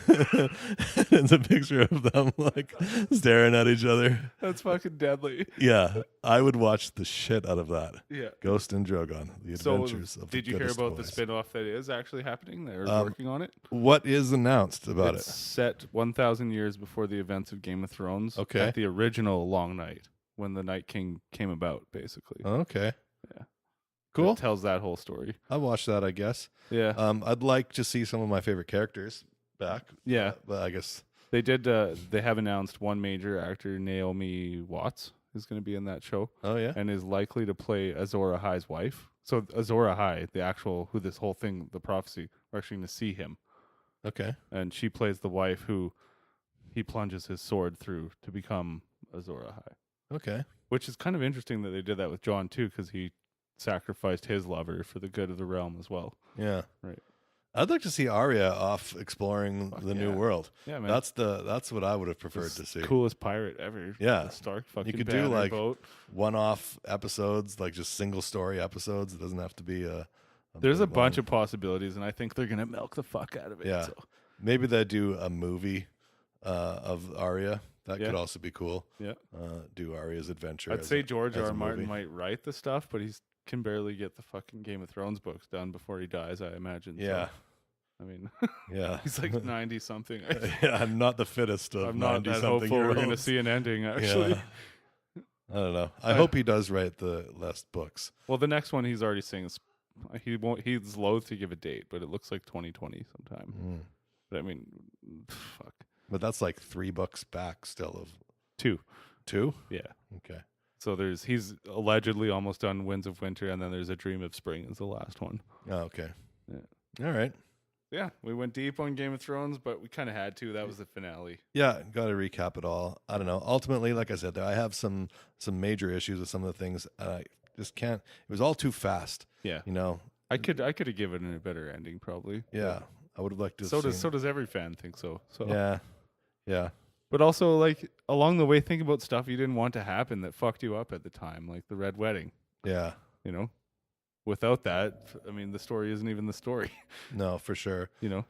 It's a picture of them like staring at each other. That's fucking deadly. Yeah, I would watch the shit out of that. Yeah, Ghost and Drogon, the adventures of the goodest boys. Did you hear about the spin-off that is actually happening? They're working on it. What is announced about it? It's set 1,000 years before the events of Game of Thrones. Okay. At the original Long Night, when the Night King came about, basically. Okay. Yeah. Cool. It tells that whole story. I'll watch that, I guess. Yeah. I'd like to see some of my favorite characters back. Yeah. But I guess they did. They have announced one major actor, Naomi Watts, is going to be in that show. Oh yeah. And is likely to play Azor Ahai's wife. So Azor Ahai, the actual who this whole thing, the prophecy, we're actually going to see him. Okay. And she plays the wife who he plunges his sword through to become Azor Ahai. Okay. Which is kind of interesting that they did that with Jon too, because he sacrificed his lover for the good of the realm as well. Yeah. Right. I'd like to see Arya off exploring the new world. Yeah, man. That's what I would have preferred to see. Coolest pirate ever. Yeah. The Stark fucking you could do like boat. one-off episodes, like just single story episodes. It doesn't have to be a There's a bunch of possibilities, and I think they're gonna milk the fuck out of it. Yeah. So. Maybe they do a movie of Arya. That could also be cool. Yeah. Do Arya's adventure. I'd say George R. R. Martin might write the stuff, but he can barely get the fucking Game of Thrones books done before he dies, I imagine. Yeah. So, I mean, yeah, he's like 90 something. Yeah, I'm not the fittest of 90 something. I'm not that hopeful we're going to see an ending, actually. Yeah. I don't know. I hope he does write the last books. Well, the next one he's already saying he's loath to give a date, but it looks like 2020 sometime. But I mean, fuck. But that's like 3 books back still of 2. 2? Yeah. Okay. So he's allegedly almost done Winds of Winter, and then there's A Dream of Spring is the last one. Oh, okay. Yeah. All right. Yeah, we went deep on Game of Thrones, but we kind of had to. That was the finale. Yeah, got to recap it all. I don't know. Ultimately, like I said, I have some major issues with some of the things. I just can't. It was all too fast. Yeah. You know. I could have given it a better ending, probably. Yeah, I would have liked to. So does every fan think so. So yeah. But also, like, along the way, think about stuff you didn't want to happen that fucked you up at the time, like the Red Wedding. Yeah. You know, without that, I mean, the story isn't even the story. No, for sure. You know,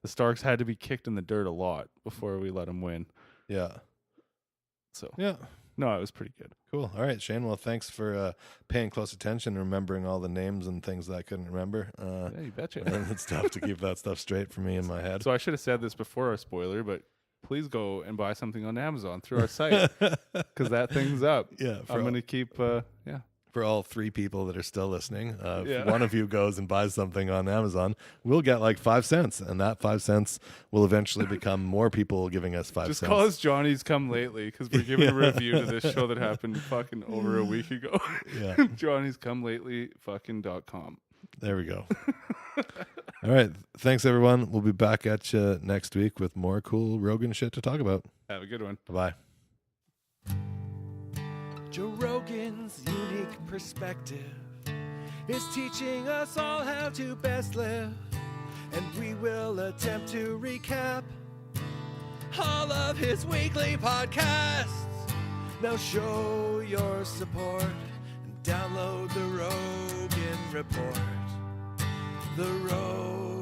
the Starks had to be kicked in the dirt a lot before we let them win. Yeah. So yeah. No, it was pretty good. Cool. All right, Shane. Well, thanks for paying close attention, remembering all the names and things that I couldn't remember. Yeah, you betcha. And it's tough to keep that stuff straight for me in my head. So I should have said this before our spoiler, but please go and buy something on Amazon through our site because that thing's up. Yeah. I'm going to keep, For all 3 people that are still listening, if one of you goes and buys something on Amazon, we'll get like 5 cents, and that 5 cents will eventually become more people giving us 5 Just cents. call us Johnny's Come Lately because we're giving a review to this show that happened fucking over a week ago. Yeah. Johnny's Come Lately fucking.com. There we go. All right. Thanks, everyone. We'll be back at you next week with more cool Rogan shit to talk about. Have a good one. Bye-bye. Joe Rogan's unique perspective is teaching us all how to best live, and we will attempt to recap all of his weekly podcasts. Now show your support and download the Rogan Report. The Rogan